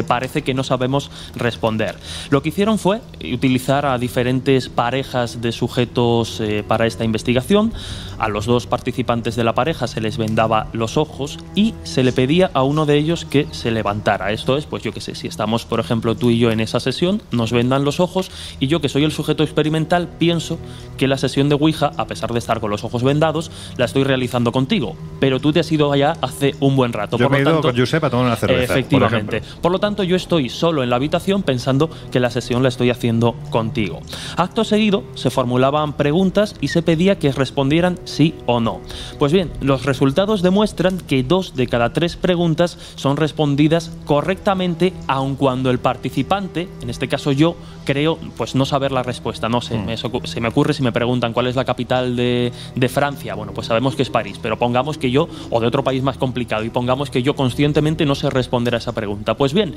S3: parece que no sabemos responder. Lo que hicieron fue utilizar a diferentes parejas de sujetos para esta investigación. A los dos participantes de la pareja se les vendaba los ojos y se le pedía a uno de ellos que se levantara. Esto es, pues yo qué sé, si estamos, por ejemplo, tú y yo en esa sesión, nos vendan los ojos y yo, que soy el sujeto experimental, pienso que la sesión de Ouija, a pesar de estar con los ojos vendados, la estoy realizando contigo. Pero tú te has ido allá hace un buen rato.
S1: Yo me he ido con Josep a tomar una cerveza.
S3: Efectivamente. Por lo tanto, yo estoy solo en la habitación pensando que la sesión la estoy haciendo contigo. Acto seguido, se formulaban preguntas y se pedía que respondieran sí o no. Pues bien, los resultados demuestran que 2 de cada 3 preguntas son respondidas correctamente, aun cuando el participante, en este caso yo, creo pues no saber la respuesta. No sé, se me ocurre si me preguntan cuál es la capital de Francia. Bueno, pues sabemos que es París, pero pongamos que yo, o de otro país más complicado, y pongamos que yo conscientemente no sé responder a esa pregunta. Pues bien,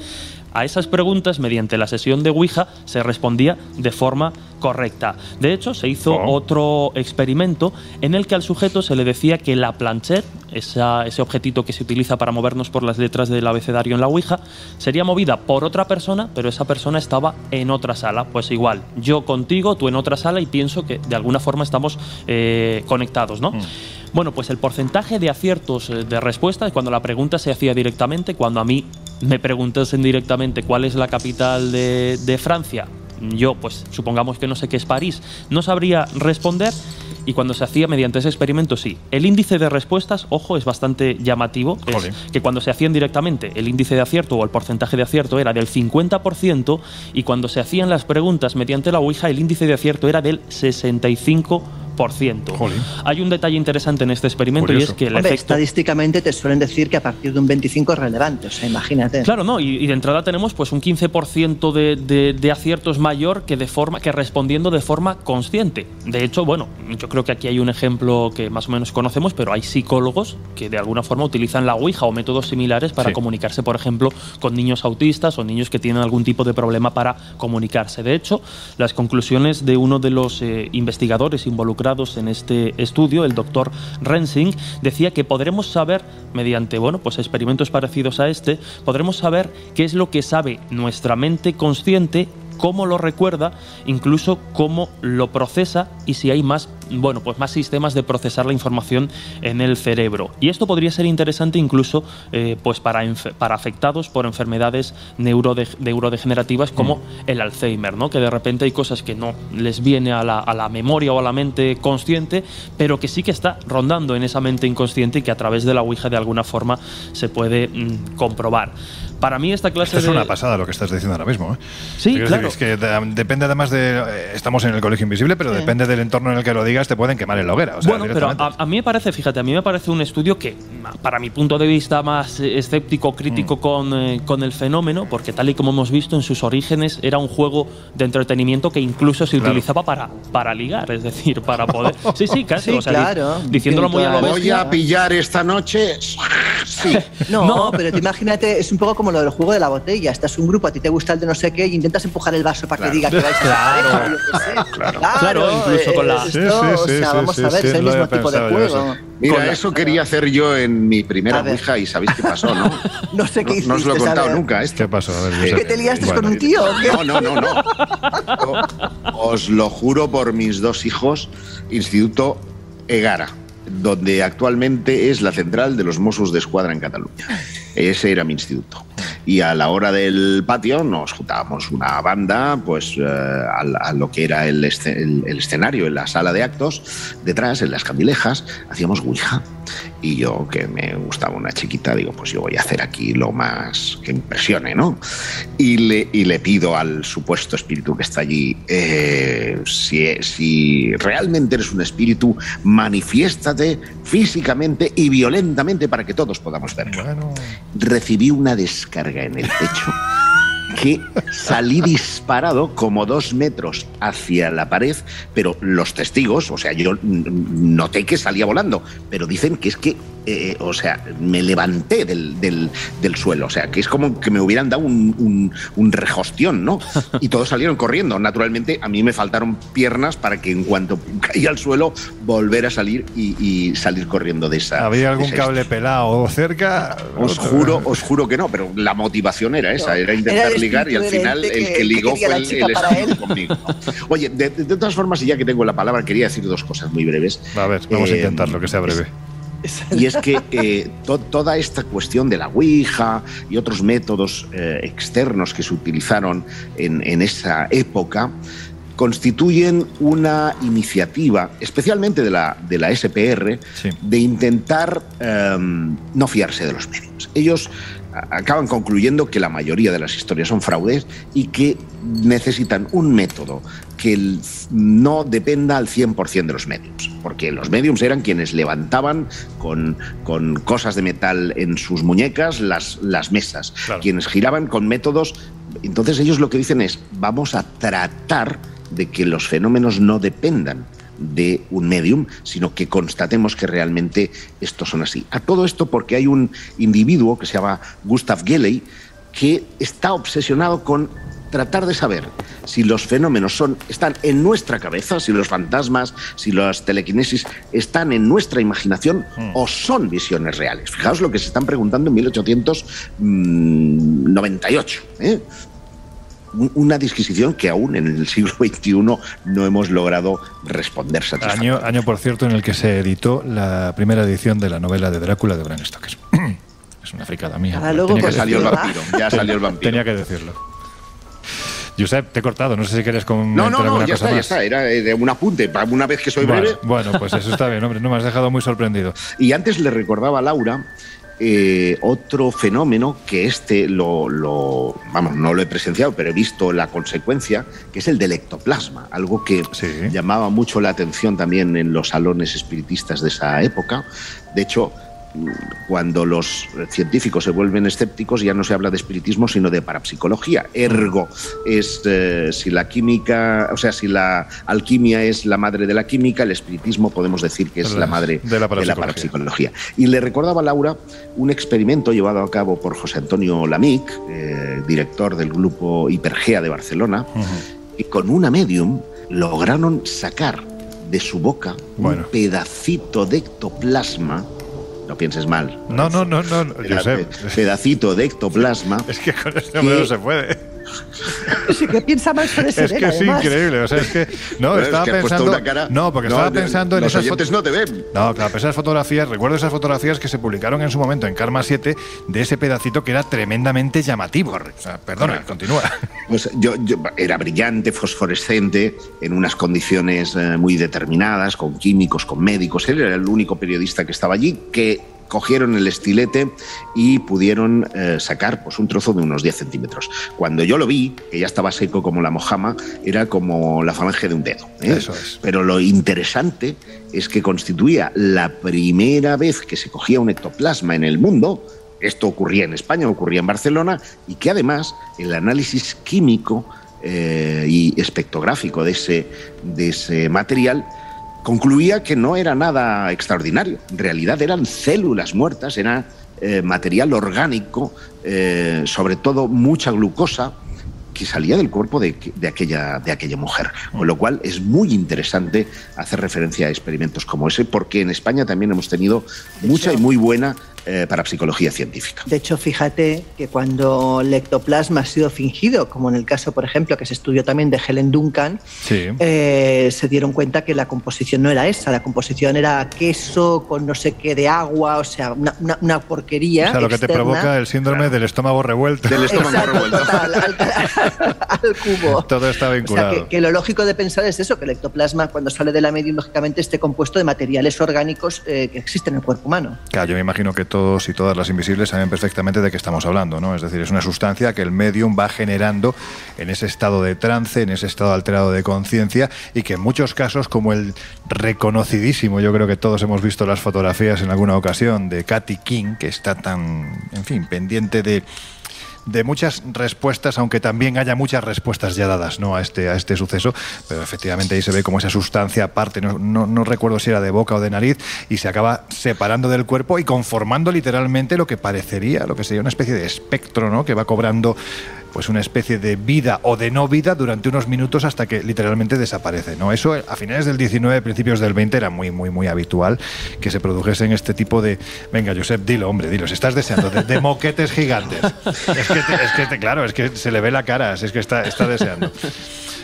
S3: a esas preguntas, mediante la sesión de Ouija, se respondía de forma correcta. De hecho, se hizo otro experimento en el que al sujeto se le decía que la planchette, ese objetito que se utiliza para movernos por las letras del abecedario en la Ouija, sería movida por otra persona, pero esa persona estaba en otra sala. Pues igual, yo contigo, tú en otra sala, y pienso que de alguna forma estamos conectados, ¿no? Bueno, pues el porcentaje de aciertos de respuesta, cuando la pregunta se hacía directamente, cuando a mí me preguntasen directamente cuál es la capital de Francia, yo, pues supongamos que no sé qué es París, no sabría responder. Y cuando se hacía mediante ese experimento, sí. El índice de respuestas, ojo, es bastante llamativo. Es que cuando se hacían directamente, el índice de acierto o el porcentaje de acierto era del 50%, y cuando se hacían las preguntas mediante la Ouija, el índice de acierto era del 65%. Hay un detalle interesante en este experimento. Curioso. Y es que el efecto...
S2: Estadísticamente te suelen decir que a partir de un 25 es relevante, o sea, imagínate.
S3: Claro, no, y de entrada tenemos pues un 15% de aciertos mayor que respondiendo de forma consciente. De hecho, bueno, yo creo que aquí hay un ejemplo que más o menos conocemos, pero hay psicólogos que de alguna forma utilizan la Ouija o métodos similares para comunicarse, por ejemplo, con niños autistas o niños que tienen algún tipo de problema para comunicarse. De hecho, las conclusiones de uno de los investigadores involucrados en este estudio, el doctor Rensing, decía que podremos saber, mediante pues experimentos parecidos a este, podremos saber qué es lo que sabe nuestra mente consciente, cómo lo recuerda, incluso cómo lo procesa y si hay más sistemas de procesar la información en el cerebro. Y esto podría ser interesante incluso pues para afectados por enfermedades neurodegenerativas como el Alzheimer, ¿no? Que de repente hay cosas que no les viene a la memoria o a la mente consciente, pero que sí que está rondando en esa mente inconsciente y que a través de la Ouija de alguna forma se puede comprobar. Para mí esta clase
S1: es una pasada lo que estás diciendo ahora mismo, ¿eh?
S3: Sí, claro.
S1: Es que depende además estamos en el colegio invisible, pero depende del entorno en el que lo digas, te pueden quemar en la hoguera. O sea,
S3: bueno, pero a mí me parece, fíjate, a mí me parece un estudio que, para mi punto de vista más escéptico, crítico con el fenómeno, porque tal y como hemos visto en sus orígenes era un juego de entretenimiento que incluso se utilizaba para ligar, es decir, para poder... Sí, casi.
S2: Sí, o sea, claro.
S3: Diciéndolo muy a lo bestia.
S4: Voy a pillar esta noche. Sí.
S2: No, pero te imagínate, es un poco como lo del juego de la botella. Estás un grupo, a ti te gusta el de no sé qué y intentas empujar el vaso para que diga que vais a
S3: Claro, incluso con la...
S2: vamos a ver, es el mismo tipo de juego.
S4: Mira, eso quería hacer yo en mi primera Ouija y ¿sabéis qué pasó, no?
S2: No sé qué hiciste,
S4: no os lo he contado nunca.
S1: ¿Qué pasó? A ver,
S2: ¿Que te liaste con un tío?
S4: No. Os lo juro por mis 2 hijos, Instituto Egara, donde actualmente es la central de los Mossos d'Esquadra en Cataluña. Ese era mi instituto. Y a la hora del patio nos juntábamos una banda, pues a lo que era el escenario, en la sala de actos, detrás, en las candilejas, hacíamos Ouija. Y yo, que me gustaba una chiquita, digo, pues yo voy a hacer aquí lo más que impresione, ¿no? Y le pido al supuesto espíritu que está allí, si realmente eres un espíritu, manifiéstate físicamente y violentamente para que todos podamos verlo. Bueno. Recibí una descarga en el pecho que salí disparado como 2 metros hacia la pared, pero los testigos, o sea, yo noté que salía volando, pero dicen que es que, o sea, me levanté del suelo, o sea, que es como que me hubieran dado un rejostión, ¿no? Y todos salieron corriendo. Naturalmente, a mí me faltaron piernas para que en cuanto caí al suelo, volver a salir y salir corriendo de esa...
S1: ¿Había algún cable pelado cerca?
S4: Os juro que no, pero la motivación era esa, era intentar ligar y al final el que ligó fue el conmigo. Oye, de todas formas, y ya que tengo la palabra, quería decir 2 cosas muy breves.
S1: A ver, vamos a intentarlo, que sea breve.
S4: Y es que toda esta cuestión de la Ouija y otros métodos externos que se utilizaron en esa época constituyen una iniciativa, especialmente de la SPR, sí, de intentar no fiarse de los medios. Ellos acaban concluyendo que la mayoría de las historias son fraudes y que necesitan un método que no dependa al 100% de los mediums, porque los mediums eran quienes levantaban con cosas de metal en sus muñecas las mesas, claro, quienes giraban con métodos. Entonces ellos lo que dicen es, vamos a tratar de que los fenómenos no dependan de un medium, sino que constatemos que realmente estos son así. A todo esto porque hay un individuo que se llama Gustav Gelley que está obsesionado con tratar de saber si los fenómenos están en nuestra cabeza, si los fantasmas, si las telequinesis están en nuestra imaginación o son visiones reales. Fijaos lo que se están preguntando en 1898, ¿eh? Una disquisición que aún en el siglo XXI no hemos logrado responder satisfactoriamente.
S1: Año, por cierto, en el que se editó la primera edición de la novela de Drácula de Bram Stoker. Es una fricada mía.
S4: Ya salió el vampiro.
S1: Tenía que decirlo. Josep, te he cortado, no sé si quieres
S4: comentar alguna cosa más. Ya está, era de un apunte, una vez que soy breve.
S1: Bueno, pues eso está bien, hombre, no me has dejado muy sorprendido.
S4: Y antes le recordaba a Laura otro fenómeno que no lo he presenciado, pero he visto la consecuencia, que es el del ectoplasma, algo que llamaba mucho la atención también en los salones espiritistas de esa época. De hecho, cuando los científicos se vuelven escépticos, ya no se habla de espiritismo, sino de parapsicología. Ergo, si la alquimia es la madre de la química, el espiritismo podemos decir que es la madre de la parapsicología. Y le recordaba a Laura un experimento llevado a cabo por José Antonio Lamic, director del grupo Hipergea de Barcelona, y con una medium lograron sacar de su boca un pedacito de ectoplasma. No pienses mal.
S1: No,
S4: pedacito de ectoplasma.
S1: Es que con este hombre no se puede.
S2: Sí, que piensa mal sobre ese.
S1: Es que es increíble. O sea, es que. No, estaba pensando. Estaba pensando en esas
S4: fotos. No te ven.
S1: No, claro, esas fotografías. Recuerdo esas fotografías que se publicaron en su momento en Karma 7 de ese pedacito que era tremendamente llamativo. O sea, perdona, continúa.
S4: Pues yo era brillante, fosforescente, en unas condiciones muy determinadas, con químicos, con médicos. Él era el único periodista que estaba allí que cogieron el estilete y pudieron sacar pues un trozo de unos 10 centímetros. Cuando yo lo vi, que ya estaba seco como la mojama, era como la falange de un dedo, ¿eh?
S1: Eso es.
S4: Pero lo interesante es que constituía la primera vez que se cogía un ectoplasma en el mundo. Esto ocurría en España, ocurría en Barcelona, y que además el análisis químico y espectrográfico de ese material concluía que no era nada extraordinario. En realidad eran células muertas, era material orgánico, sobre todo mucha glucosa, que salía del cuerpo de aquella mujer. Con lo cual es muy interesante hacer referencia a experimentos como ese, porque en España también hemos tenido mucha y muy buena parapsicología científica.
S2: De hecho, fíjate que cuando el ectoplasma ha sido fingido, como en el caso, por ejemplo, que se estudió también de Helen Duncan, se dieron cuenta que la composición no era esa, la composición era queso con no sé qué de agua, o sea, una porquería.
S1: O sea, lo que te provoca el síndrome del estómago revuelto.
S4: Del estómago revuelto.
S2: Total, al cubo.
S1: Todo está vinculado.
S2: O sea, que lo lógico de pensar es eso, que el ectoplasma, cuando sale de la medium, lógicamente esté compuesto de materiales orgánicos que existen en el cuerpo humano.
S1: Claro, yo me imagino que todos y todas las invisibles saben perfectamente de qué estamos hablando, ¿no? Es decir, es una sustancia que el medium va generando en ese estado de trance, en ese estado alterado de conciencia, y que en muchos casos, como el reconocidísimo, yo creo que todos hemos visto las fotografías en alguna ocasión, de Katy King, que está tan, en fin, pendiente de de muchas respuestas, aunque también haya muchas respuestas ya dadas, ¿no?, a este suceso, pero efectivamente ahí se ve como esa sustancia aparte, no recuerdo si era de boca o de nariz, y se acaba separando del cuerpo y conformando literalmente lo que sería una especie de espectro, ¿no?, que va cobrando pues una especie de vida o de no vida durante unos minutos hasta que literalmente desaparece, ¿no? Eso a finales del 19, principios del 20 era muy, muy, muy habitual que se produjesen este tipo de... Venga, Josep, dilo, si estás deseando, de moquetes gigantes. Claro, es que se le ve la cara, es que está deseando.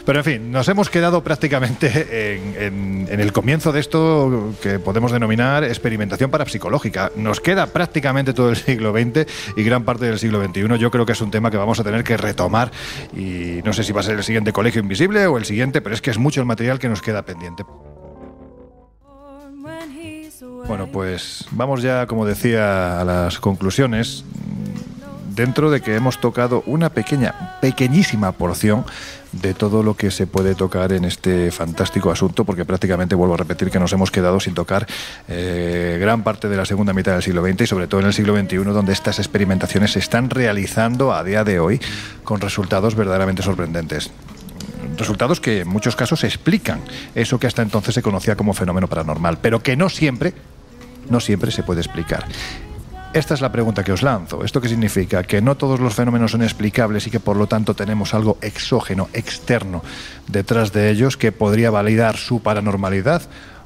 S1: Pero en fin, nos hemos quedado prácticamente en el comienzo de esto que podemos denominar experimentación parapsicológica. Nos queda prácticamente todo el siglo XX y gran parte del siglo XXI. Yo creo que es un tema que vamos a tener que retomar y no sé si va a ser el siguiente Colegio Invisible o el siguiente, pero es que es mucho el material que nos queda pendiente. Bueno, pues vamos ya, como decía, a las conclusiones. Dentro de que hemos tocado una pequeñísima porción de todo lo que se puede tocar en este fantástico asunto, porque prácticamente, vuelvo a repetir, que nos hemos quedado sin tocar gran parte de la segunda mitad del siglo XX y sobre todo en el siglo XXI, donde estas experimentaciones se están realizando a día de hoy con resultados verdaderamente sorprendentes. Resultados que en muchos casos explican eso que hasta entonces se conocía como fenómeno paranormal, pero que no siempre se puede explicar. Esta es la pregunta que os lanzo. ¿Esto qué significa? ¿Que no todos los fenómenos son explicables y que por lo tanto tenemos algo exógeno, externo, detrás de ellos que podría validar su paranormalidad?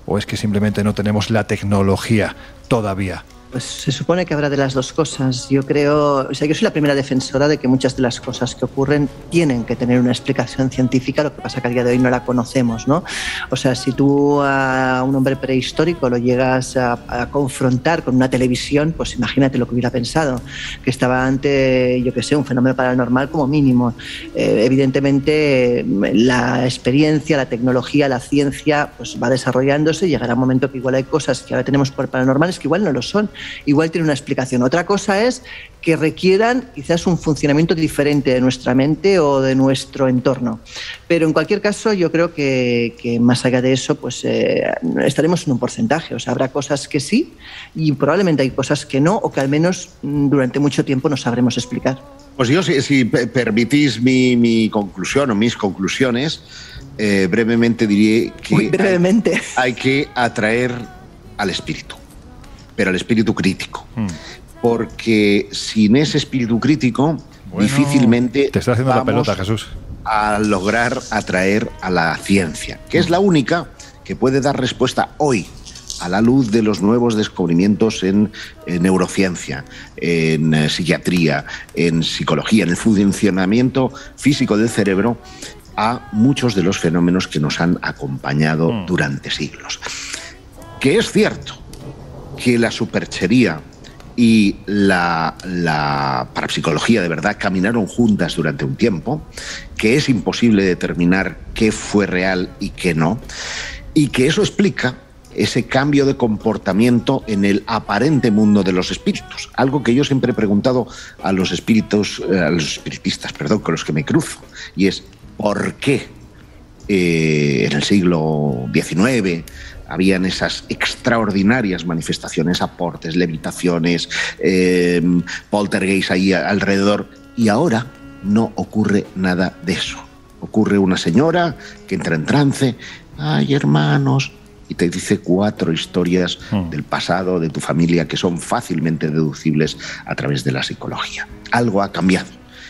S1: ¿O es que simplemente no tenemos la tecnología todavía?
S2: Pues se supone que habrá de las dos cosas. Yo creo, yo soy la primera defensora de que muchas de las cosas que ocurren tienen que tener una explicación científica, lo que pasa que a día de hoy no la conocemos, ¿no? O sea, si tú a un hombre prehistórico lo llegas a confrontar con una televisión, pues imagínate lo que hubiera pensado, que estaba ante, yo qué sé, un fenómeno paranormal como mínimo. Evidentemente la experiencia, la tecnología, la ciencia, pues va desarrollándose y llegará un momento que igual hay cosas que ahora tenemos por paranormales que igual no lo son. Igual tiene una explicación. Otra cosa es que requieran quizás un funcionamiento diferente de nuestra mente o de nuestro entorno. Pero en cualquier caso yo creo que más allá de eso pues estaremos en un porcentaje. O sea, habrá cosas que sí y probablemente hay cosas que no, o que al menos durante mucho tiempo no sabremos explicar.
S4: Pues yo, si permitís mi conclusión o mis conclusiones, brevemente diré que
S2: muy brevemente.
S4: Hay que atraer al espíritu, pero al espíritu crítico. Porque sin ese espíritu crítico, difícilmente
S1: te está haciendo la pelota, Jesús,
S4: a lograr atraer a la ciencia, que es la única que puede dar respuesta hoy a la luz de los nuevos descubrimientos en neurociencia, en psiquiatría, en psicología, en el funcionamiento físico del cerebro, a muchos de los fenómenos que nos han acompañado durante siglos. Que es cierto que la superchería y la parapsicología de verdad caminaron juntas durante un tiempo, que es imposible determinar qué fue real y qué no, y que eso explica ese cambio de comportamiento en el aparente mundo de los espíritus. Algo que yo siempre he preguntado a los espiritistas, con los que me cruzo, y es ¿por qué en el siglo XIX habían esas extraordinarias manifestaciones, aportes, levitaciones, poltergeist ahí alrededor, y ahora no ocurre nada de eso? Ocurre una señora que entra en trance, ¡ay, hermanos!, y te dice 4 historias del pasado, de tu familia, que son fácilmente deducibles a través de la psicología. Algo ha cambiado,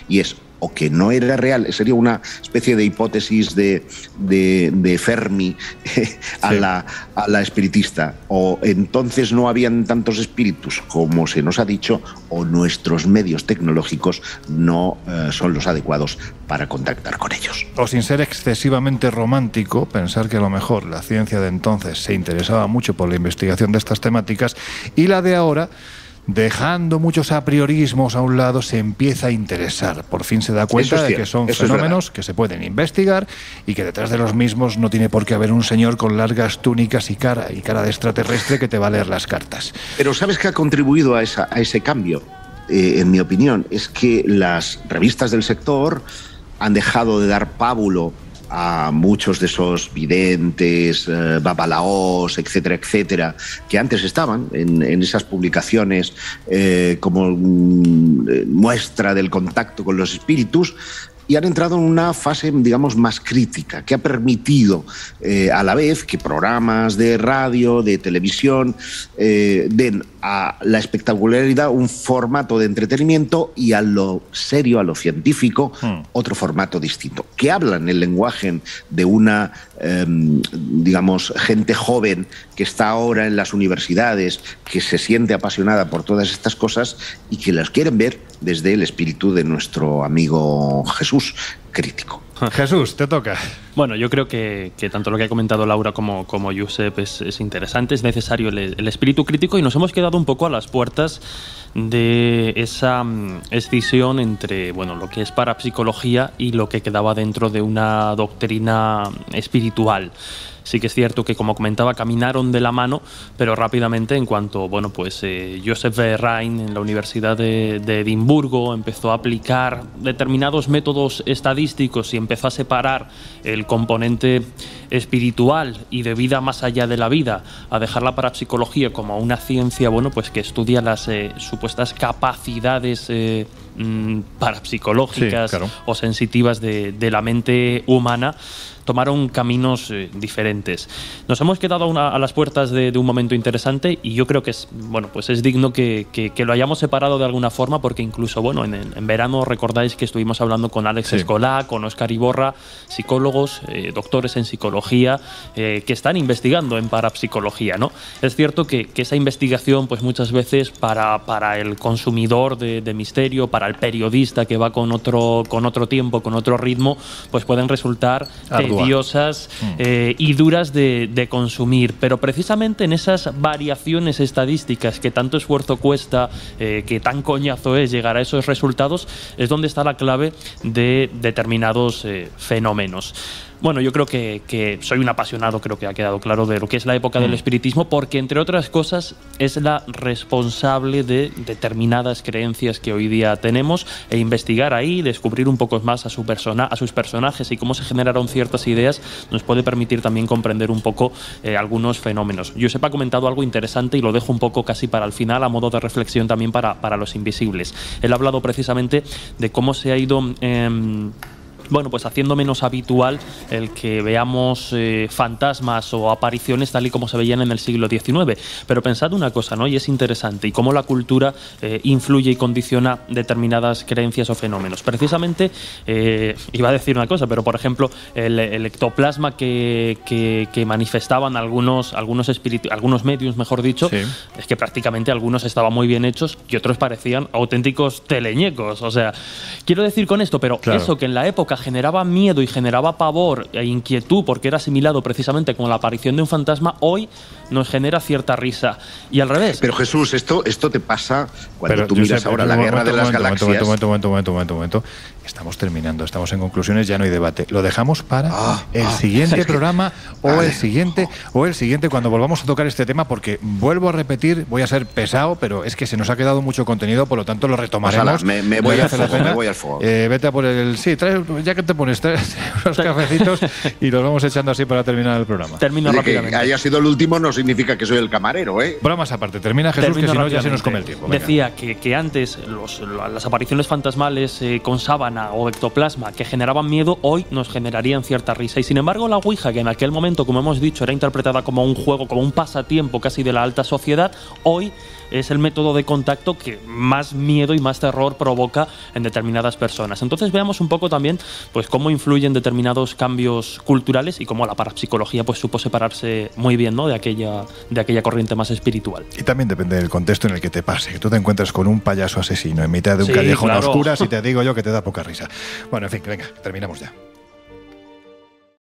S4: y es o que no era real, sería una especie de hipótesis de Fermi a la espiritista, o entonces no habían tantos espíritus como se nos ha dicho, o nuestros medios tecnológicos no son los adecuados para contactar con ellos.
S1: O, sin ser excesivamente romántico, pensar que a lo mejor la ciencia de entonces se interesaba mucho por la investigación de estas temáticas y la de ahora, dejando muchos apriorismos a un lado, se empieza a interesar. Por fin se da cuenta de que son fenómenos que se pueden investigar y que detrás de los mismos no tiene por qué haber un señor con largas túnicas y cara de extraterrestre que te va a leer las cartas.
S4: Pero ¿sabes qué ha contribuido a ese cambio? En mi opinión, es que las revistas del sector han dejado de dar pábulo a muchos de esos videntes, babalaos, etcétera, etcétera, que antes estaban en esas publicaciones como muestra del contacto con los espíritus, y han entrado en una fase, digamos, más crítica, que ha permitido a la vez que programas de radio, de televisión, den a la espectacularidad un formato de entretenimiento y a lo serio, a lo científico, otro formato distinto. Que hablan el lenguaje de una, digamos, gente joven que está ahora en las universidades, que se siente apasionada por todas estas cosas y que las quieren ver desde el espíritu de nuestro amigo Jesús crítico.
S1: Jesús, te toca.
S3: Bueno, yo creo que tanto lo que ha comentado Laura como Josep es interesante, es necesario el espíritu crítico, y nos hemos quedado un poco a las puertas de esa escisión entre, bueno, lo que es parapsicología y lo que quedaba dentro de una doctrina espiritual. Sí que es cierto que, como comentaba, caminaron de la mano, pero rápidamente, en cuanto, bueno, pues Joseph Rhein en la Universidad de Edimburgo empezó a aplicar determinados métodos estadísticos y empezó a separar el componente espiritual y de vida más allá de la vida, a dejar la parapsicología como una ciencia, bueno, pues que estudia las supuestas capacidades parapsicológicas,
S1: sí, claro,
S3: o sensitivas de la mente humana, tomaron caminos diferentes. Nos hemos quedado a las puertas de un momento interesante, y yo creo que es, bueno, pues es digno que lo hayamos separado de alguna forma, porque incluso, bueno, en verano recordáis que estuvimos hablando con Alex Escolá, con Óscar Iborra, psicólogos, doctores en psicología, que están investigando en parapsicología, ¿no? Es cierto que esa investigación, pues muchas veces para el consumidor de misterio, para el periodista que va con otro tiempo, con otro ritmo, pues pueden resultar tediosas y duras de consumir. Pero precisamente en esas variaciones estadísticas que tanto esfuerzo cuesta, que tan coñazo es llegar a esos resultados, es donde está la clave de determinados fenómenos. Bueno, yo creo que soy un apasionado, creo que ha quedado claro, de lo que es la época del espiritismo, porque, entre otras cosas, es la responsable de determinadas creencias que hoy día tenemos, e investigar ahí, descubrir un poco más a sus personajes y cómo se generaron ciertas ideas, nos puede permitir también comprender un poco algunos fenómenos. Josep ha comentado algo interesante y lo dejo un poco casi para el final, a modo de reflexión también para los invisibles. Él ha hablado precisamente de cómo se ha ido bueno, pues haciendo menos habitual el que veamos fantasmas o apariciones tal y como se veían en el siglo XIX. Pero pensad una cosa, ¿no? Y es interesante, y cómo la cultura influye y condiciona determinadas creencias o fenómenos. Precisamente, iba a decir una cosa, pero por ejemplo, el ectoplasma que manifestaban algunos mediums, mejor dicho, sí, es que prácticamente algunos estaban muy bien hechos y otros parecían auténticos teleñecos. O sea, quiero decir con esto, pero claro, eso que en la época generaba miedo y generaba pavor e inquietud porque era asimilado precisamente con la aparición de un fantasma, hoy nos genera cierta risa. Y al revés.
S4: Pero Jesús, esto te pasa cuando tú miras ahora la Guerra de las Galaxias.
S1: Momento. Estamos terminando, estamos en conclusiones, ya no hay debate. Lo dejamos para el siguiente programa o el siguiente cuando volvamos a tocar este tema, porque vuelvo a repetir, voy a ser pesado, pero es que se nos ha quedado mucho contenido, por lo tanto lo retomaremos.
S4: Me voy al fuego.
S1: Vete a por el... Sí, ya que te pones, traes unos cafecitos y los vamos echando así para terminar el programa.
S3: Termino rápidamente.
S4: Que haya sido el último no significa que soy el camarero, ¿eh?
S1: Bromas aparte, termina Jesús, que si no ya se nos come el tiempo. Venga.
S3: Decía que antes las apariciones fantasmales con sábana o ectoplasma que generaban miedo, hoy nos generarían cierta risa. Y sin embargo, la Ouija, que en aquel momento, como hemos dicho, era interpretada como un juego, como un pasatiempo casi de la alta sociedad, hoy es el método de contacto que más miedo y más terror provoca en determinadas personas. Entonces veamos un poco también pues cómo influyen determinados cambios culturales y cómo la parapsicología pues supo separarse muy bien, ¿no?, de aquella corriente más espiritual.
S1: Y también depende del contexto en el que te pase. Que tú te encuentres con un payaso asesino en mitad de un callejón a oscuras y te digo yo que te da poca risa. Bueno, en fin, venga, terminamos ya.